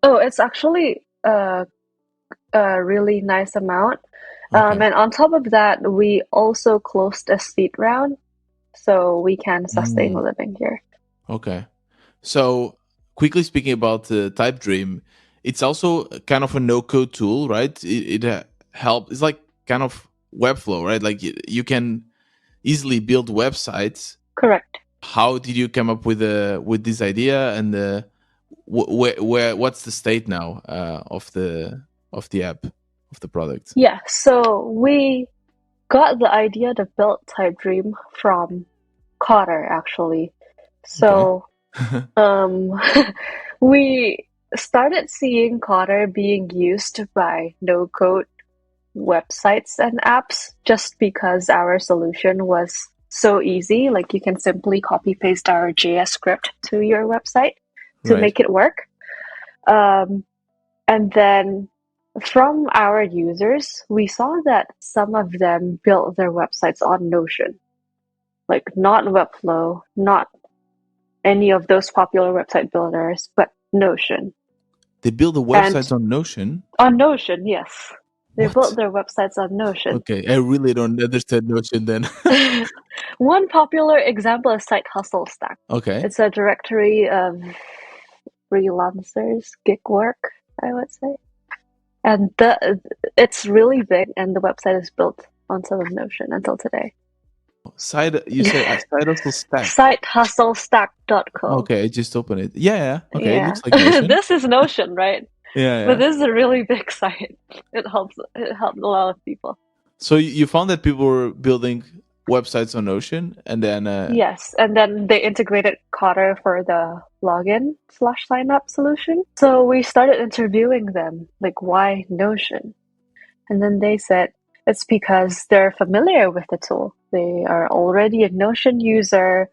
[SPEAKER 2] Oh, it's actually a really nice amount.
[SPEAKER 1] Okay.
[SPEAKER 2] And on top of that, we also closed a seed round, so we can sustain a
[SPEAKER 1] Mm,
[SPEAKER 2] living here.
[SPEAKER 1] okay. So, quickly speaking about Type Dream, it's also kind of a no-code tool, right? It help. It's like kind of Webflow, right? Like you can easily build websites.
[SPEAKER 2] Correct.
[SPEAKER 1] How did you come up with this idea, and where what's the state now of the app, of the product?
[SPEAKER 2] Yeah, so we got the idea to build Type Dream from Cotter, actually.
[SPEAKER 1] Okay.
[SPEAKER 2] So um, we started seeing Cotter being used by no-code websites and apps just because our solution was so easy. Like you can simply copy paste our JS script to your website to
[SPEAKER 1] Right.
[SPEAKER 2] make it work. Um, and then from our users, we saw that some of them built their websites on Notion, like not Webflow, not any of those popular website builders, but Notion.
[SPEAKER 1] They build the
[SPEAKER 2] And
[SPEAKER 1] websites on Notion.
[SPEAKER 2] on Notion, yes, they built
[SPEAKER 1] What?
[SPEAKER 2] their websites on Notion.
[SPEAKER 1] Okay, I really don't understand Notion then.
[SPEAKER 2] One popular example is Site Hustle Stack.
[SPEAKER 1] Okay.
[SPEAKER 2] It's a directory of freelancers, gig work, I would say. And it's really big, and the website is built on top of Notion until today.
[SPEAKER 1] Side, you said side hustle stack.
[SPEAKER 2] Sitehustlestack.co.
[SPEAKER 1] Okay, I just open it. Yeah, yeah. Okay, it
[SPEAKER 2] Yeah,
[SPEAKER 1] looks like Notion.
[SPEAKER 2] this is Notion, right?
[SPEAKER 1] Yeah,
[SPEAKER 2] But
[SPEAKER 1] yeah.
[SPEAKER 2] this is a really big site. It helped a lot of people.
[SPEAKER 1] So you found that people were building websites on Notion, and then
[SPEAKER 2] Yes, and then they integrated Cotter for the login slash sign up solution. So we started interviewing them, like, why Notion? And then they said it's because they're familiar with the tool. They are already a Notion user.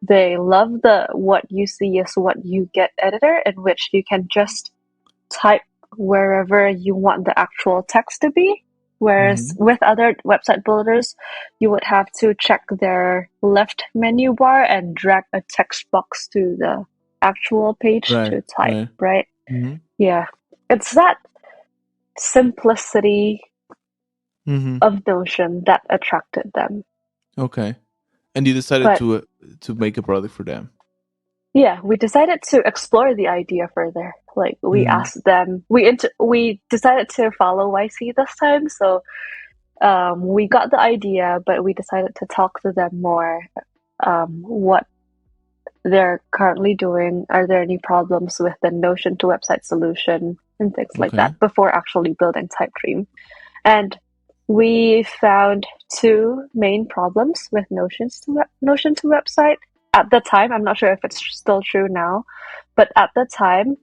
[SPEAKER 2] They love the what you see is what you get editor, in which you can just type wherever you want the actual text to be. Whereas
[SPEAKER 1] mhm.
[SPEAKER 2] with other website builders, you would have to check their left menu bar and drag a text box to the actual page
[SPEAKER 1] Right,
[SPEAKER 2] to type,
[SPEAKER 1] right.
[SPEAKER 2] right?
[SPEAKER 1] Hmm.
[SPEAKER 2] Yeah. It's that simplicity
[SPEAKER 1] Hmm.
[SPEAKER 2] of Notion that attracted them.
[SPEAKER 1] Okay, and you decided
[SPEAKER 2] But
[SPEAKER 1] to make a product for them.
[SPEAKER 2] yeah, we decided to explore the idea further. Like we
[SPEAKER 1] Hmm.
[SPEAKER 2] asked them, we decided to follow YC this time. So we got the idea, but we decided to talk to them more. What they're currently doing? Are there any problems with the Notion to website solution and things like
[SPEAKER 1] Okay.
[SPEAKER 2] that before actually building TypeDream? And we found two main problems with Notion to website at the time. I'm not sure if it's still true now, but at the time,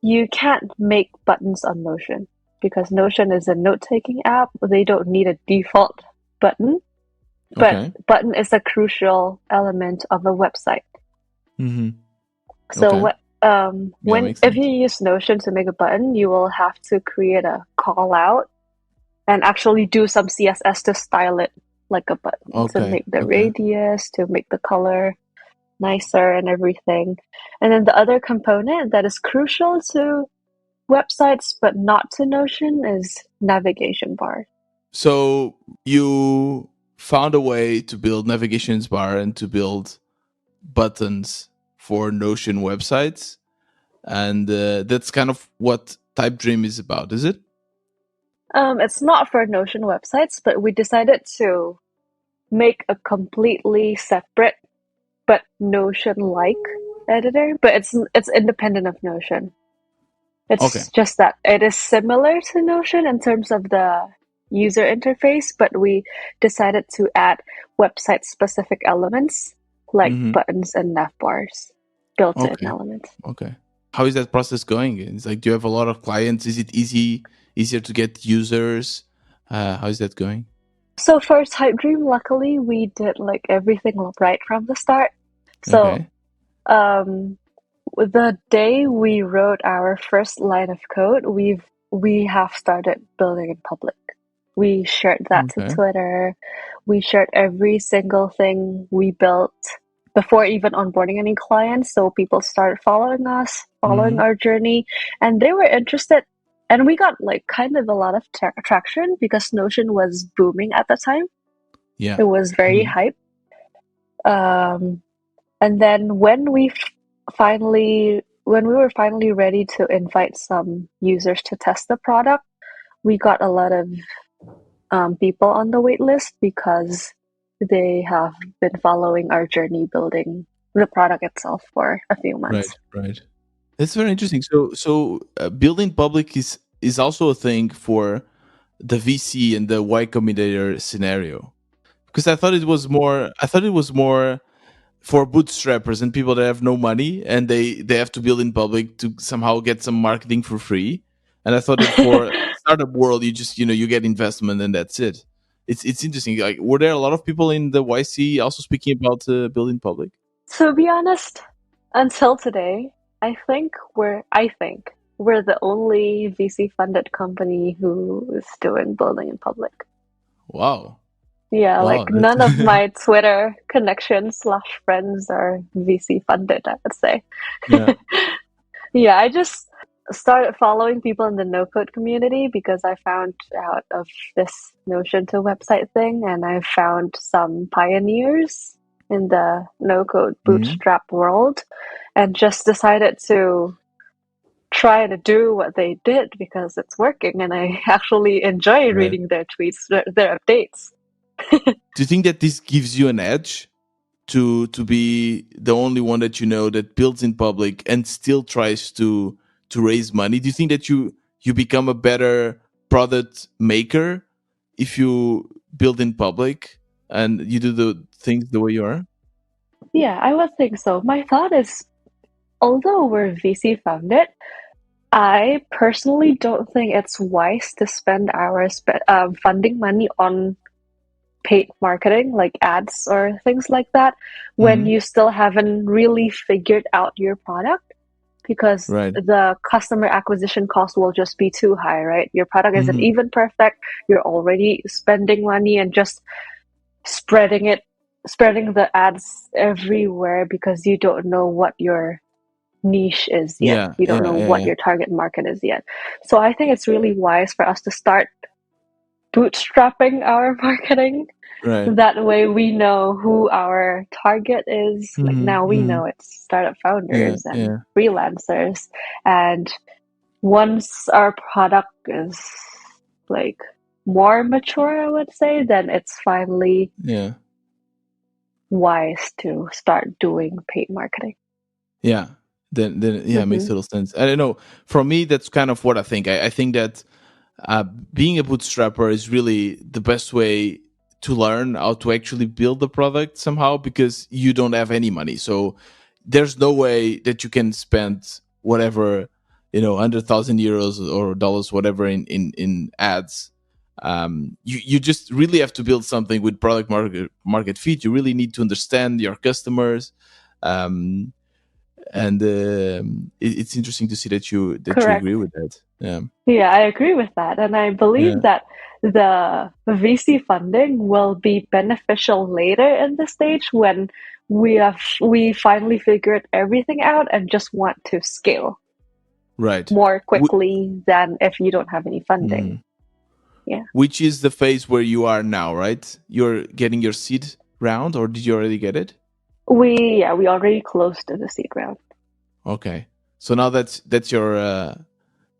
[SPEAKER 2] you can't make buttons on Notion because Notion is a note-taking app. They don't need a default button, but
[SPEAKER 1] Okay.
[SPEAKER 2] button is a crucial element of a website.
[SPEAKER 1] Hmm.
[SPEAKER 2] So
[SPEAKER 1] Okay.
[SPEAKER 2] what
[SPEAKER 1] Yeah,
[SPEAKER 2] when
[SPEAKER 1] makes
[SPEAKER 2] if you
[SPEAKER 1] sense.
[SPEAKER 2] use Notion to make a button, you will have to create a call out and actually do some CSS to style it like a button, to
[SPEAKER 1] Okay.
[SPEAKER 2] make the
[SPEAKER 1] Okay.
[SPEAKER 2] radius, to make the color nicer and everything. And then the other component that is crucial to websites but not to Notion is navigation bar.
[SPEAKER 1] So you found a way to build navigations bar and to build buttons for Notion websites, and that's kind of what Type Dream is about, is it?
[SPEAKER 2] It's not for Notion websites, but we decided to make a completely separate but Notion-like editor, but it's independent of Notion.
[SPEAKER 1] Okay.
[SPEAKER 2] It's just that it is similar to Notion in terms of the user interface, but we decided to add website-specific elements like
[SPEAKER 1] Hmm.
[SPEAKER 2] buttons and nav bars built-in
[SPEAKER 1] Okay.
[SPEAKER 2] elements.
[SPEAKER 1] Okay. How is that process going? It's like, do you have a lot of clients? Is it easier to get users? How is that going?
[SPEAKER 2] So for Type Dream, luckily we did like everything right from the start. So
[SPEAKER 1] Okay.
[SPEAKER 2] um, the day we wrote our first line of code, we have started building in public. We shared that to
[SPEAKER 1] Okay.
[SPEAKER 2] Twitter. We shared every single thing we built before even onboarding any clients. So people started following us, following
[SPEAKER 1] Hmm.
[SPEAKER 2] our journey, and they were interested. And we got like kind of a lot of traction because Notion was booming at the time.
[SPEAKER 1] Yeah.
[SPEAKER 2] It was very
[SPEAKER 1] Hmm.
[SPEAKER 2] hype. Um, and then when we were finally ready to invite some users to test the product, we got a lot of people on the wait list because they have been following our journey building the product itself for a few
[SPEAKER 1] Right.
[SPEAKER 2] months.
[SPEAKER 1] Right. That's very interesting. So building public is also a thing for the VC and the Y Combinator scenario. Because I thought it was more for bootstrappers and people that have no money and they have to build in public to somehow get some marketing for free. And I thought that for startup world, you just you get investment and that's it. It's interesting. Like, were there a lot of people in the YC also speaking about building public?
[SPEAKER 2] To be honest, until today, I think we're the only VC funded company who is doing building in public.
[SPEAKER 1] Wow,
[SPEAKER 2] Yeah,
[SPEAKER 1] wow,
[SPEAKER 2] like
[SPEAKER 1] that's
[SPEAKER 2] none of my Twitter connections slash friends are VC funded, I would say.
[SPEAKER 1] yeah.
[SPEAKER 2] Yeah, I just started following people in the no code community because I found out of this Notion to website thing, and I found some pioneers in the no code
[SPEAKER 1] Mhm.
[SPEAKER 2] bootstrap world, and just decided to try to do what they did because it's working, and I actually enjoy
[SPEAKER 1] Right.
[SPEAKER 2] reading their tweets, their updates.
[SPEAKER 1] Do you think that this gives you an edge to be the only one that you know that builds in public and still tries to raise money? Do you think that you become a better product maker if you build in public and you do the things the way you are?
[SPEAKER 2] Yeah, I would think so. My thought is, although we're VC founded, I personally don't think it's wise to spend our funding money on paid marketing, like ads or things like that, when
[SPEAKER 1] Hmm.
[SPEAKER 2] you still haven't really figured out your product, because
[SPEAKER 1] Right.
[SPEAKER 2] the customer acquisition cost will just be too high, right? Your product isn't
[SPEAKER 1] Hmm.
[SPEAKER 2] even perfect. You're already spending money and just spreading it, spreading the ads everywhere because you don't know what your niche is yet.
[SPEAKER 1] Yeah.
[SPEAKER 2] You don't
[SPEAKER 1] Yeah.
[SPEAKER 2] know
[SPEAKER 1] Yeah.
[SPEAKER 2] what
[SPEAKER 1] Yeah.
[SPEAKER 2] your target market is yet. So I think it's really wise for us to start bootstrapping our marketing.
[SPEAKER 1] Right.
[SPEAKER 2] That way we know who our target is. Like
[SPEAKER 1] Hmm.
[SPEAKER 2] now we
[SPEAKER 1] Hmm.
[SPEAKER 2] know it's startup
[SPEAKER 1] Yeah.
[SPEAKER 2] founders and
[SPEAKER 1] Yeah.
[SPEAKER 2] freelancers. And once our product is like more mature, I would say, then it's finally
[SPEAKER 1] Yeah.
[SPEAKER 2] wise to start doing paid marketing.
[SPEAKER 1] Yeah. Then yeah, it makes
[SPEAKER 2] Mm-hmm.
[SPEAKER 1] total sense. I don't know. For me, that's kind of what I think. I think that uh, being a bootstrapper is really the best way to learn how to actually build the product somehow because you don't have any money. So there's no way that you can spend whatever 100,000 euros or dollars, whatever, in ads. You just really have to build something with product market fit. You really need to understand your customers. Um, and it's interesting to see that you agree
[SPEAKER 2] Correct.
[SPEAKER 1] with that. Yeah.
[SPEAKER 2] Yeah, I agree with that. And I believe
[SPEAKER 1] Yeah.
[SPEAKER 2] that the VC funding will be beneficial later in the stage when we finally figured everything out and just want to scale
[SPEAKER 1] Right.
[SPEAKER 2] more quickly than if you don't have any funding.
[SPEAKER 1] Mhm.
[SPEAKER 2] Yeah.
[SPEAKER 1] Which is the phase where you are now, right? You're getting your seed round, or did you already get it?
[SPEAKER 2] We already close to the seed round.
[SPEAKER 1] Okay. So now that's your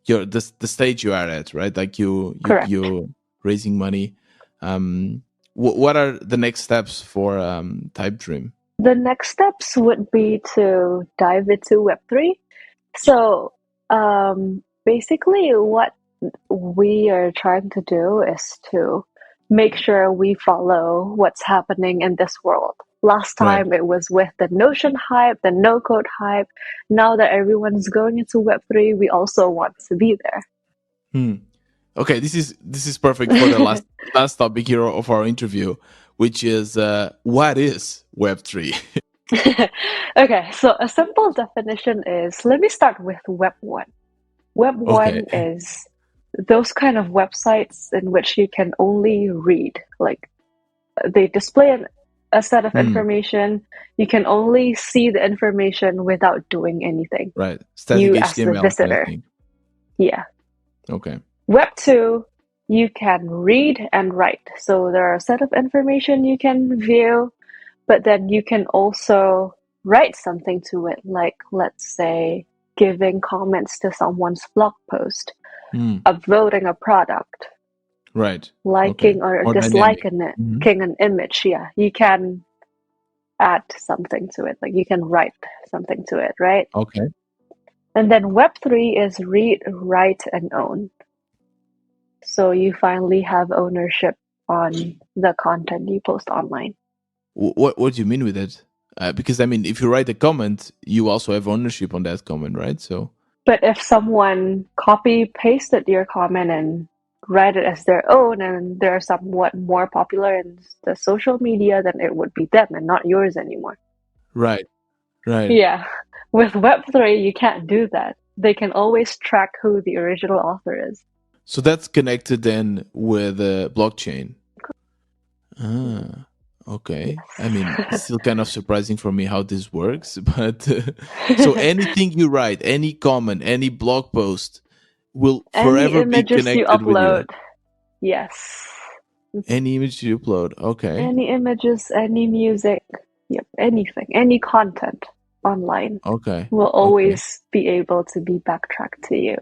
[SPEAKER 1] the stage you are at, right? Like
[SPEAKER 2] Correct.
[SPEAKER 1] you raising money. Um, what are the next steps for Type Dream?
[SPEAKER 2] The next steps would be to dive into Web3. So, basically, what we are trying to do is to make sure we follow what's happening in this world. Last
[SPEAKER 1] Right.
[SPEAKER 2] time it was with the Notion hype, the no code hype. Now that everyone's going into Web3, we also want to be
[SPEAKER 1] Hmm. Okay, this is perfect for the last topic here of our interview, which is what is Web3?
[SPEAKER 2] there. Okay, so a simple definition is, let me start with Web 1. Web
[SPEAKER 1] Okay.
[SPEAKER 2] 1 is those kind of websites in which you can only read. Like they display a set of
[SPEAKER 1] Hmm.
[SPEAKER 2] information. You can only see the information without doing anything.
[SPEAKER 1] Right. Static
[SPEAKER 2] You as the
[SPEAKER 1] HTML kind of
[SPEAKER 2] visitor.
[SPEAKER 1] thing.
[SPEAKER 2] Yeah.
[SPEAKER 1] Okay.
[SPEAKER 2] Web 2, you can read and write. So there are a set of information you can view, but then you can also write something to it, like let's say giving comments to someone's blog post,
[SPEAKER 1] Hmm.
[SPEAKER 2] upvoting a product,
[SPEAKER 1] Right. Okay.
[SPEAKER 2] liking or
[SPEAKER 1] More dynamic.
[SPEAKER 2] disliking it,
[SPEAKER 1] Hmm.
[SPEAKER 2] liking an image. Yeah, you can add something to it, like you can write something to it, right?
[SPEAKER 1] Okay.
[SPEAKER 2] And then Web3 is read, write, and own. So you finally have ownership on the content you post online.
[SPEAKER 1] What do you mean with it? Because I mean, if you write a comment, you also have ownership on that comment, right? So
[SPEAKER 2] But if someone copy pasted your comment and write it as their own and they're somewhat more popular in the social media, then it would be them and not yours anymore.
[SPEAKER 1] right, right.
[SPEAKER 2] Yeah. With Web3, you can't do that. They can always track who the original author is.
[SPEAKER 1] So that's connected then with blockchain. Ah, okay. I mean, it's still kind of surprising for me how this works, but so anything you write, any comment, any blog post will
[SPEAKER 2] Any
[SPEAKER 1] forever be
[SPEAKER 2] images you
[SPEAKER 1] connected with you.
[SPEAKER 2] upload, yes.
[SPEAKER 1] Any image you upload. Okay.
[SPEAKER 2] Any images, any music, yep, anything, any content online
[SPEAKER 1] Okay.
[SPEAKER 2] will
[SPEAKER 1] Okay.
[SPEAKER 2] always be able to be backtracked to you.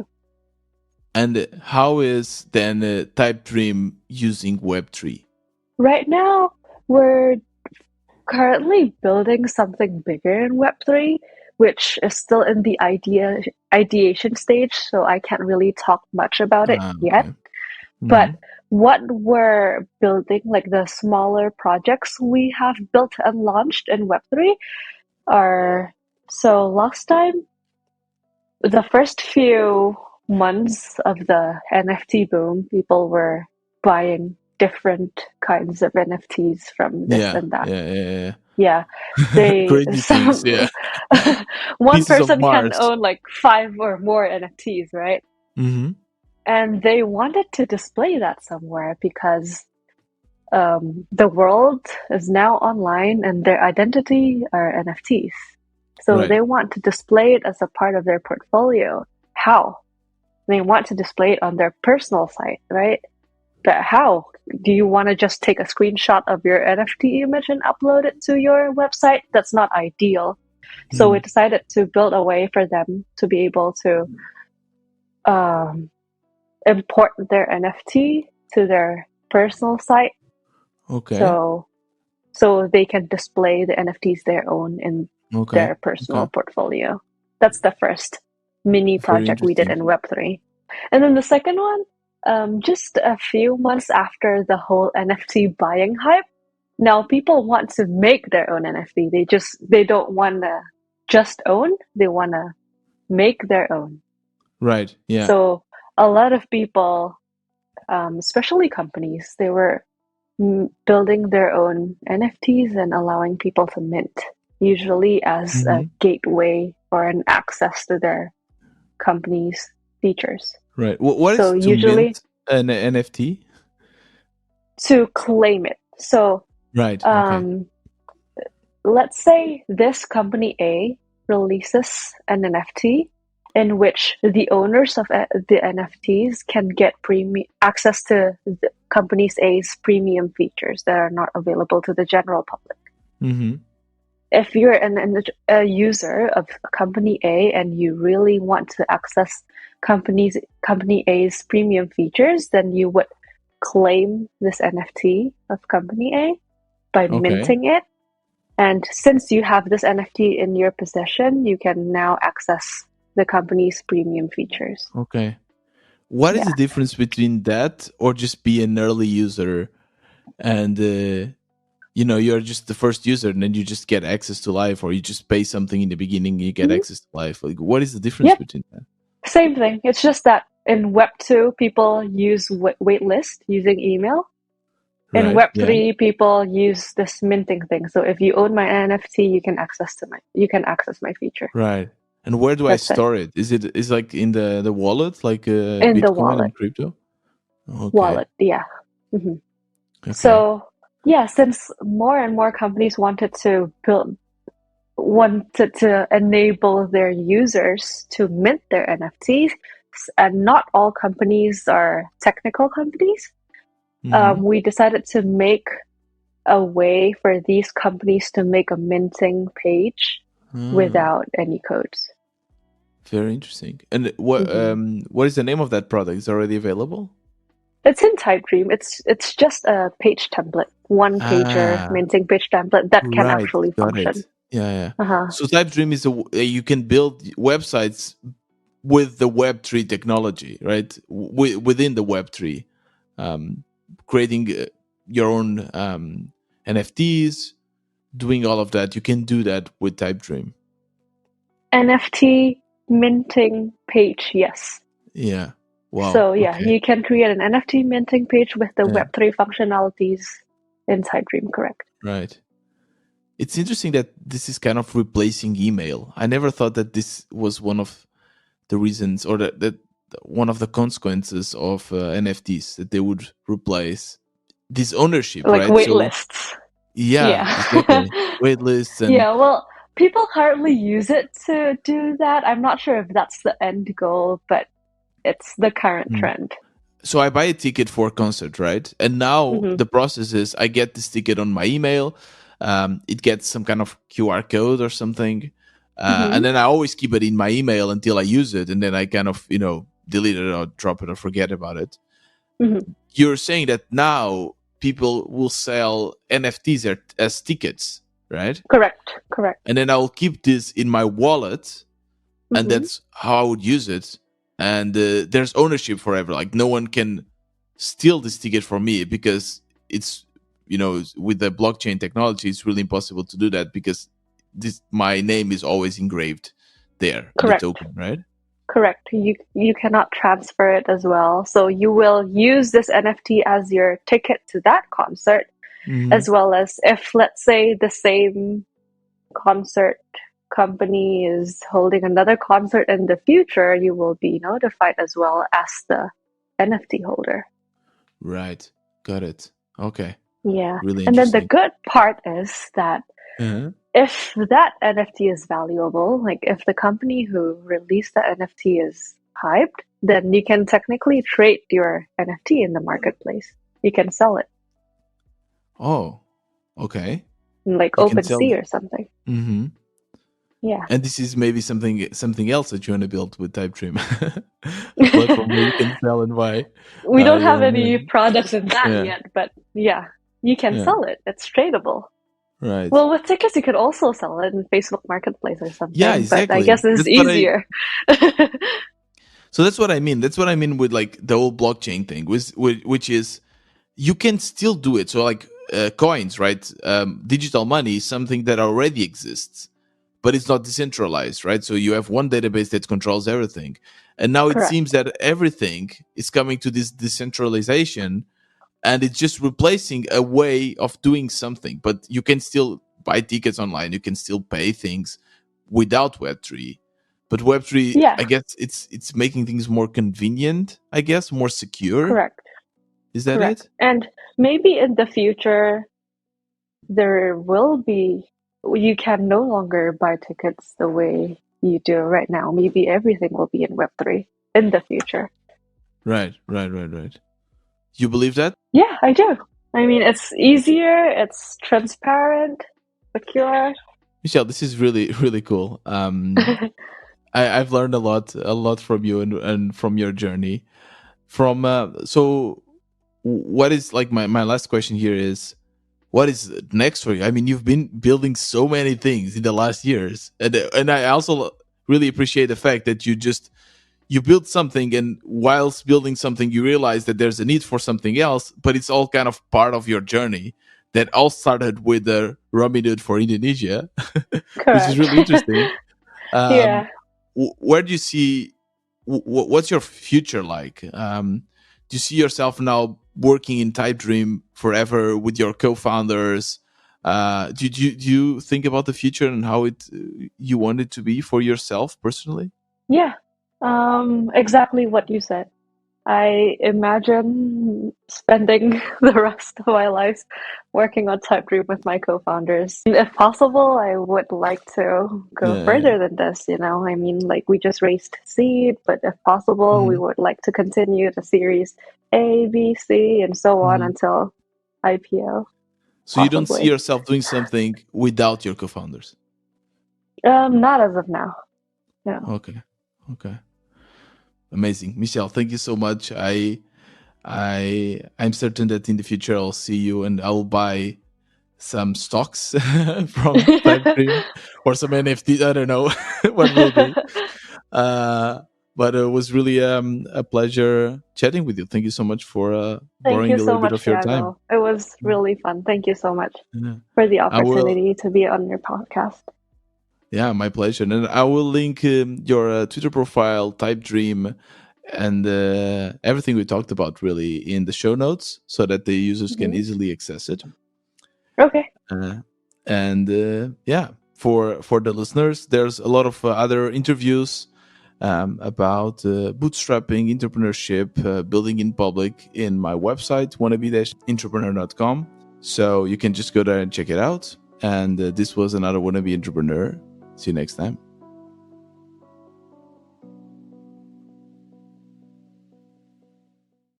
[SPEAKER 1] And how is then Type Dream using Web3?
[SPEAKER 2] Right now, we're currently building something bigger in Web3, which is still in the ideation stage, so I can't really talk much about it
[SPEAKER 1] Ah,
[SPEAKER 2] yet.
[SPEAKER 1] okay.
[SPEAKER 2] But
[SPEAKER 1] Mm-hmm.
[SPEAKER 2] what we're building, like the smaller projects we have built and launched in Web3, are so last time, the first few months of the NFT boom, people were buying different kinds of NFTs from this
[SPEAKER 1] Yeah,
[SPEAKER 2] and that.
[SPEAKER 1] yeah, yeah,
[SPEAKER 2] Yeah,
[SPEAKER 1] yeah.
[SPEAKER 2] they
[SPEAKER 1] Crazy things.
[SPEAKER 2] some
[SPEAKER 1] Yeah.
[SPEAKER 2] one
[SPEAKER 1] Pieces of
[SPEAKER 2] person can
[SPEAKER 1] Mars.
[SPEAKER 2] own like five or more NFTs, right?
[SPEAKER 1] Mm-hmm.
[SPEAKER 2] And they wanted to display that somewhere because the world is now online and their identity are NFTs. So
[SPEAKER 1] Right.
[SPEAKER 2] they want to display it as a part of their portfolio. How? They want to display it on their personal site, right? But how? Do you want to just take a screenshot of your NFT image and upload it to your website? That's not ideal. So we
[SPEAKER 1] Mm.
[SPEAKER 2] decided to build a way for them to be able to um, import their NFT to their personal site,
[SPEAKER 1] Okay.
[SPEAKER 2] so so they can display the NFTs they own in
[SPEAKER 1] Okay.
[SPEAKER 2] their personal
[SPEAKER 1] Okay.
[SPEAKER 2] portfolio. That's the first mini
[SPEAKER 1] Very
[SPEAKER 2] project we did
[SPEAKER 1] interesting.
[SPEAKER 2] in Web3. And then the second one, just a few months after the whole NFT buying hype, now people want to make their own NFT. They don't want to just own, they want to make their own.
[SPEAKER 1] Right. Yeah.
[SPEAKER 2] So a lot of people, especially companies, they were building their own NFTs and allowing people to mint, usually as a
[SPEAKER 1] Mm-hmm.
[SPEAKER 2] gateway or an access to their company's features.
[SPEAKER 1] Right. What
[SPEAKER 2] So
[SPEAKER 1] is to
[SPEAKER 2] usually
[SPEAKER 1] mint an NFT?
[SPEAKER 2] to claim it. So
[SPEAKER 1] Right. Okay.
[SPEAKER 2] um, let's say this company A releases an NFT in which the owners of the NFTs can get access to the company's A's premium features that are not available to the general public.
[SPEAKER 1] Mm-hmm.
[SPEAKER 2] If you're a user of company A and you really want to access company A's premium features, then you would claim this NFT of company A by
[SPEAKER 1] Okay.
[SPEAKER 2] minting it. And since you have this NFT in your possession, you can now access the company's premium features.
[SPEAKER 1] Okay. What is
[SPEAKER 2] Yeah.
[SPEAKER 1] the difference between that or just be an early user and you're just the first user and then you just get access to live, or you just pay something in the beginning and you get
[SPEAKER 2] Mhm.
[SPEAKER 1] access to live. Like, what is the difference
[SPEAKER 2] Yep,
[SPEAKER 1] between that?
[SPEAKER 2] same thing. It's just that in Web 2, people use waitlist using email. In
[SPEAKER 1] Right. Yeah.
[SPEAKER 2] Web3, people use this minting thing. So if you own my NFT, you can access my feature.
[SPEAKER 1] Right. And where do I
[SPEAKER 2] That's it.
[SPEAKER 1] store it? Is like in the wallet, like
[SPEAKER 2] In the
[SPEAKER 1] Bitcoin
[SPEAKER 2] wallet.
[SPEAKER 1] and crypto? Okay.
[SPEAKER 2] Wallet, yeah. hmm
[SPEAKER 1] Okay.
[SPEAKER 2] So yeah, since more and more companies wanted to enable their users to mint their NFTs, and not all companies are technical companies,
[SPEAKER 1] Mm-hmm.
[SPEAKER 2] we decided to make a way for these companies to make a minting page
[SPEAKER 1] Ah,
[SPEAKER 2] without any codes.
[SPEAKER 1] very interesting. And
[SPEAKER 2] hmm
[SPEAKER 1] what is the name of that product? Is it already available?
[SPEAKER 2] It's in TypeDream. It's just a page template, one pager
[SPEAKER 1] Ah,
[SPEAKER 2] minting page template that can
[SPEAKER 1] right.
[SPEAKER 2] actually
[SPEAKER 1] Got
[SPEAKER 2] function.
[SPEAKER 1] it. Yeah, yeah.
[SPEAKER 2] Uh-huh.
[SPEAKER 1] So TypeDream is you can build websites with the Web3 technology, right? Within the Web3, um, creating your own NFTs, doing all of that. You can do that with TypeDream.
[SPEAKER 2] NFT minting page, yes.
[SPEAKER 1] Yeah. Wow.
[SPEAKER 2] So yeah,
[SPEAKER 1] Okay.
[SPEAKER 2] you can create an NFT minting page with the
[SPEAKER 1] Yeah.
[SPEAKER 2] Web3 functionalities inside Dream, correct?
[SPEAKER 1] Right. It's interesting that this is kind of replacing email. I never thought that this was one of the reasons, or that one of the consequences of NFTs, that they would replace this ownership,
[SPEAKER 2] Like
[SPEAKER 1] right?
[SPEAKER 2] wait
[SPEAKER 1] So
[SPEAKER 2] lists.
[SPEAKER 1] yeah,
[SPEAKER 2] Yeah.
[SPEAKER 1] exactly. Wait lists and
[SPEAKER 2] Yeah, well, people hardly use it to do that. I'm not sure if that's the end goal, but it's the current
[SPEAKER 1] hmm.
[SPEAKER 2] trend.
[SPEAKER 1] So I buy a ticket for a concert, right? And now
[SPEAKER 2] hmm
[SPEAKER 1] the process is I get this ticket on my email. It gets some kind of QR code or something, and
[SPEAKER 2] hmm
[SPEAKER 1] then I always keep it in my email until I use it, and then I kind of delete it or drop it or forget about it.
[SPEAKER 2] hmm
[SPEAKER 1] You're saying that now people will sell NFTs as tickets, right?
[SPEAKER 2] Correct, correct.
[SPEAKER 1] And then I will keep this in my wallet, and
[SPEAKER 2] hmm
[SPEAKER 1] that's how I would use it. And there's ownership forever. Like no one can steal this ticket from me, because it's with the blockchain technology, it's really impossible to do that, because this my name is always engraved there in the
[SPEAKER 2] Correct,
[SPEAKER 1] token, right?
[SPEAKER 2] correct. You cannot transfer it as well. So you will use this NFT as your ticket to that concert,
[SPEAKER 1] Mm-hmm.
[SPEAKER 2] as well as if, let's say, the same concert company is holding another concert in the future, you will be notified as well as the NFT holder.
[SPEAKER 1] Right, got it. Okay,
[SPEAKER 2] Yeah.
[SPEAKER 1] really
[SPEAKER 2] And then the
[SPEAKER 1] interesting.
[SPEAKER 2] good part is that
[SPEAKER 1] Uh-huh.
[SPEAKER 2] if that NFT is valuable, like if the company who released the NFT is hyped, then you can technically trade your NFT in the marketplace. You can sell it
[SPEAKER 1] Oh, okay.
[SPEAKER 2] in like
[SPEAKER 1] You can sell.
[SPEAKER 2] OpenSea or something.
[SPEAKER 1] Mm-hmm.
[SPEAKER 2] Yeah.
[SPEAKER 1] And this is maybe something else that you want to build with TypeDream, a platform where you can sell and buy
[SPEAKER 2] We don't
[SPEAKER 1] your
[SPEAKER 2] have
[SPEAKER 1] own
[SPEAKER 2] any
[SPEAKER 1] money.
[SPEAKER 2] products in that
[SPEAKER 1] Yeah,
[SPEAKER 2] yet, but yeah, you can
[SPEAKER 1] yeah,
[SPEAKER 2] sell it. It's tradable.
[SPEAKER 1] right.
[SPEAKER 2] Well, with tickets, you could also sell it in Facebook Marketplace or
[SPEAKER 1] Yeah,
[SPEAKER 2] something, but I guess
[SPEAKER 1] exactly.
[SPEAKER 2] this is
[SPEAKER 1] That's what I.
[SPEAKER 2] easier.
[SPEAKER 1] So that's what I mean. That's what I mean with like the whole blockchain thing, which is you can still do it. So like coins, right? Digital money is something that already exists, but it's not decentralized, right? So you have one database that controls everything. And now it seems
[SPEAKER 2] Correct.
[SPEAKER 1] that everything is coming to this decentralization, and it's just replacing a way of doing something. But you can still buy tickets online, you can still pay things without Web3. But Web3,
[SPEAKER 2] Yeah,
[SPEAKER 1] I guess it's making things more convenient, I guess, more secure.
[SPEAKER 2] correct.
[SPEAKER 1] Is that
[SPEAKER 2] Correct.
[SPEAKER 1] it?
[SPEAKER 2] And maybe in the future, there will be, you can no longer buy tickets the way you do right now. Maybe everything will be in Web3 in the future.
[SPEAKER 1] Right, right, right, right. You believe that?
[SPEAKER 2] Yeah, I do. I mean, it's easier, it's transparent, secure.
[SPEAKER 1] Michelle, this is really, really cool. I've learned a lot from you and from your journey. From so, what is like my last question here is, what is next for you? I mean, you've been building so many things in the last years, and I also really appreciate the fact that you build something, and whilst building something, you realize that there's a need for something else, but it's all kind of part of your journey that all started with the Ramen Noodle for Indonesia, which is
[SPEAKER 2] Correct.
[SPEAKER 1] really interesting. Um,
[SPEAKER 2] Yeah.
[SPEAKER 1] where do you see what's your future like? Do you see yourself now working in Type Dream forever with your co-founders? Do you think about the future and how it you want it to be for yourself personally?
[SPEAKER 2] Yeah. Exactly what you said. I imagine spending the rest of my life working on Type Group with my co-founders. If possible, I would like to go
[SPEAKER 1] Yeah.
[SPEAKER 2] further than this, you know. I mean, like we just raised seed, but if possible, we
[SPEAKER 1] Hmm.
[SPEAKER 2] would like to continue the series A, B, C, and so on
[SPEAKER 1] Hmm.
[SPEAKER 2] until IPO,
[SPEAKER 1] So you don't see
[SPEAKER 2] possibly.
[SPEAKER 1] yourself doing something without your co-founders?
[SPEAKER 2] Not as of now. No.
[SPEAKER 1] Okay. Okay. Amazing, Michelle. Thank you so much. I'm certain that in the future I'll see you and I'll buy some stocks from Typedream or some NFT. I don't know what will be. Uh, but it was really a pleasure chatting with you. Thank you so much for
[SPEAKER 2] Thank
[SPEAKER 1] borrowing
[SPEAKER 2] you
[SPEAKER 1] a
[SPEAKER 2] so
[SPEAKER 1] little bit
[SPEAKER 2] much,
[SPEAKER 1] of your time.
[SPEAKER 2] Thiago. It was really fun. Thank you so much
[SPEAKER 1] Yeah.
[SPEAKER 2] for the
[SPEAKER 1] I will.
[SPEAKER 2] opportunity to be on your podcast.
[SPEAKER 1] Yeah, my pleasure. And I will link your Twitter profile, Type Dream, and everything we talked about really in the show notes so that the users can
[SPEAKER 2] Mhm.
[SPEAKER 1] easily access it.
[SPEAKER 2] Okay.
[SPEAKER 1] And yeah, for the listeners, there's a lot of other interviews about bootstrapping, entrepreneurship, building in public in my website, wannabe-entrepreneur.com. So you can just go there and check it out. And this was another Wannabe Entrepreneur. See you next time.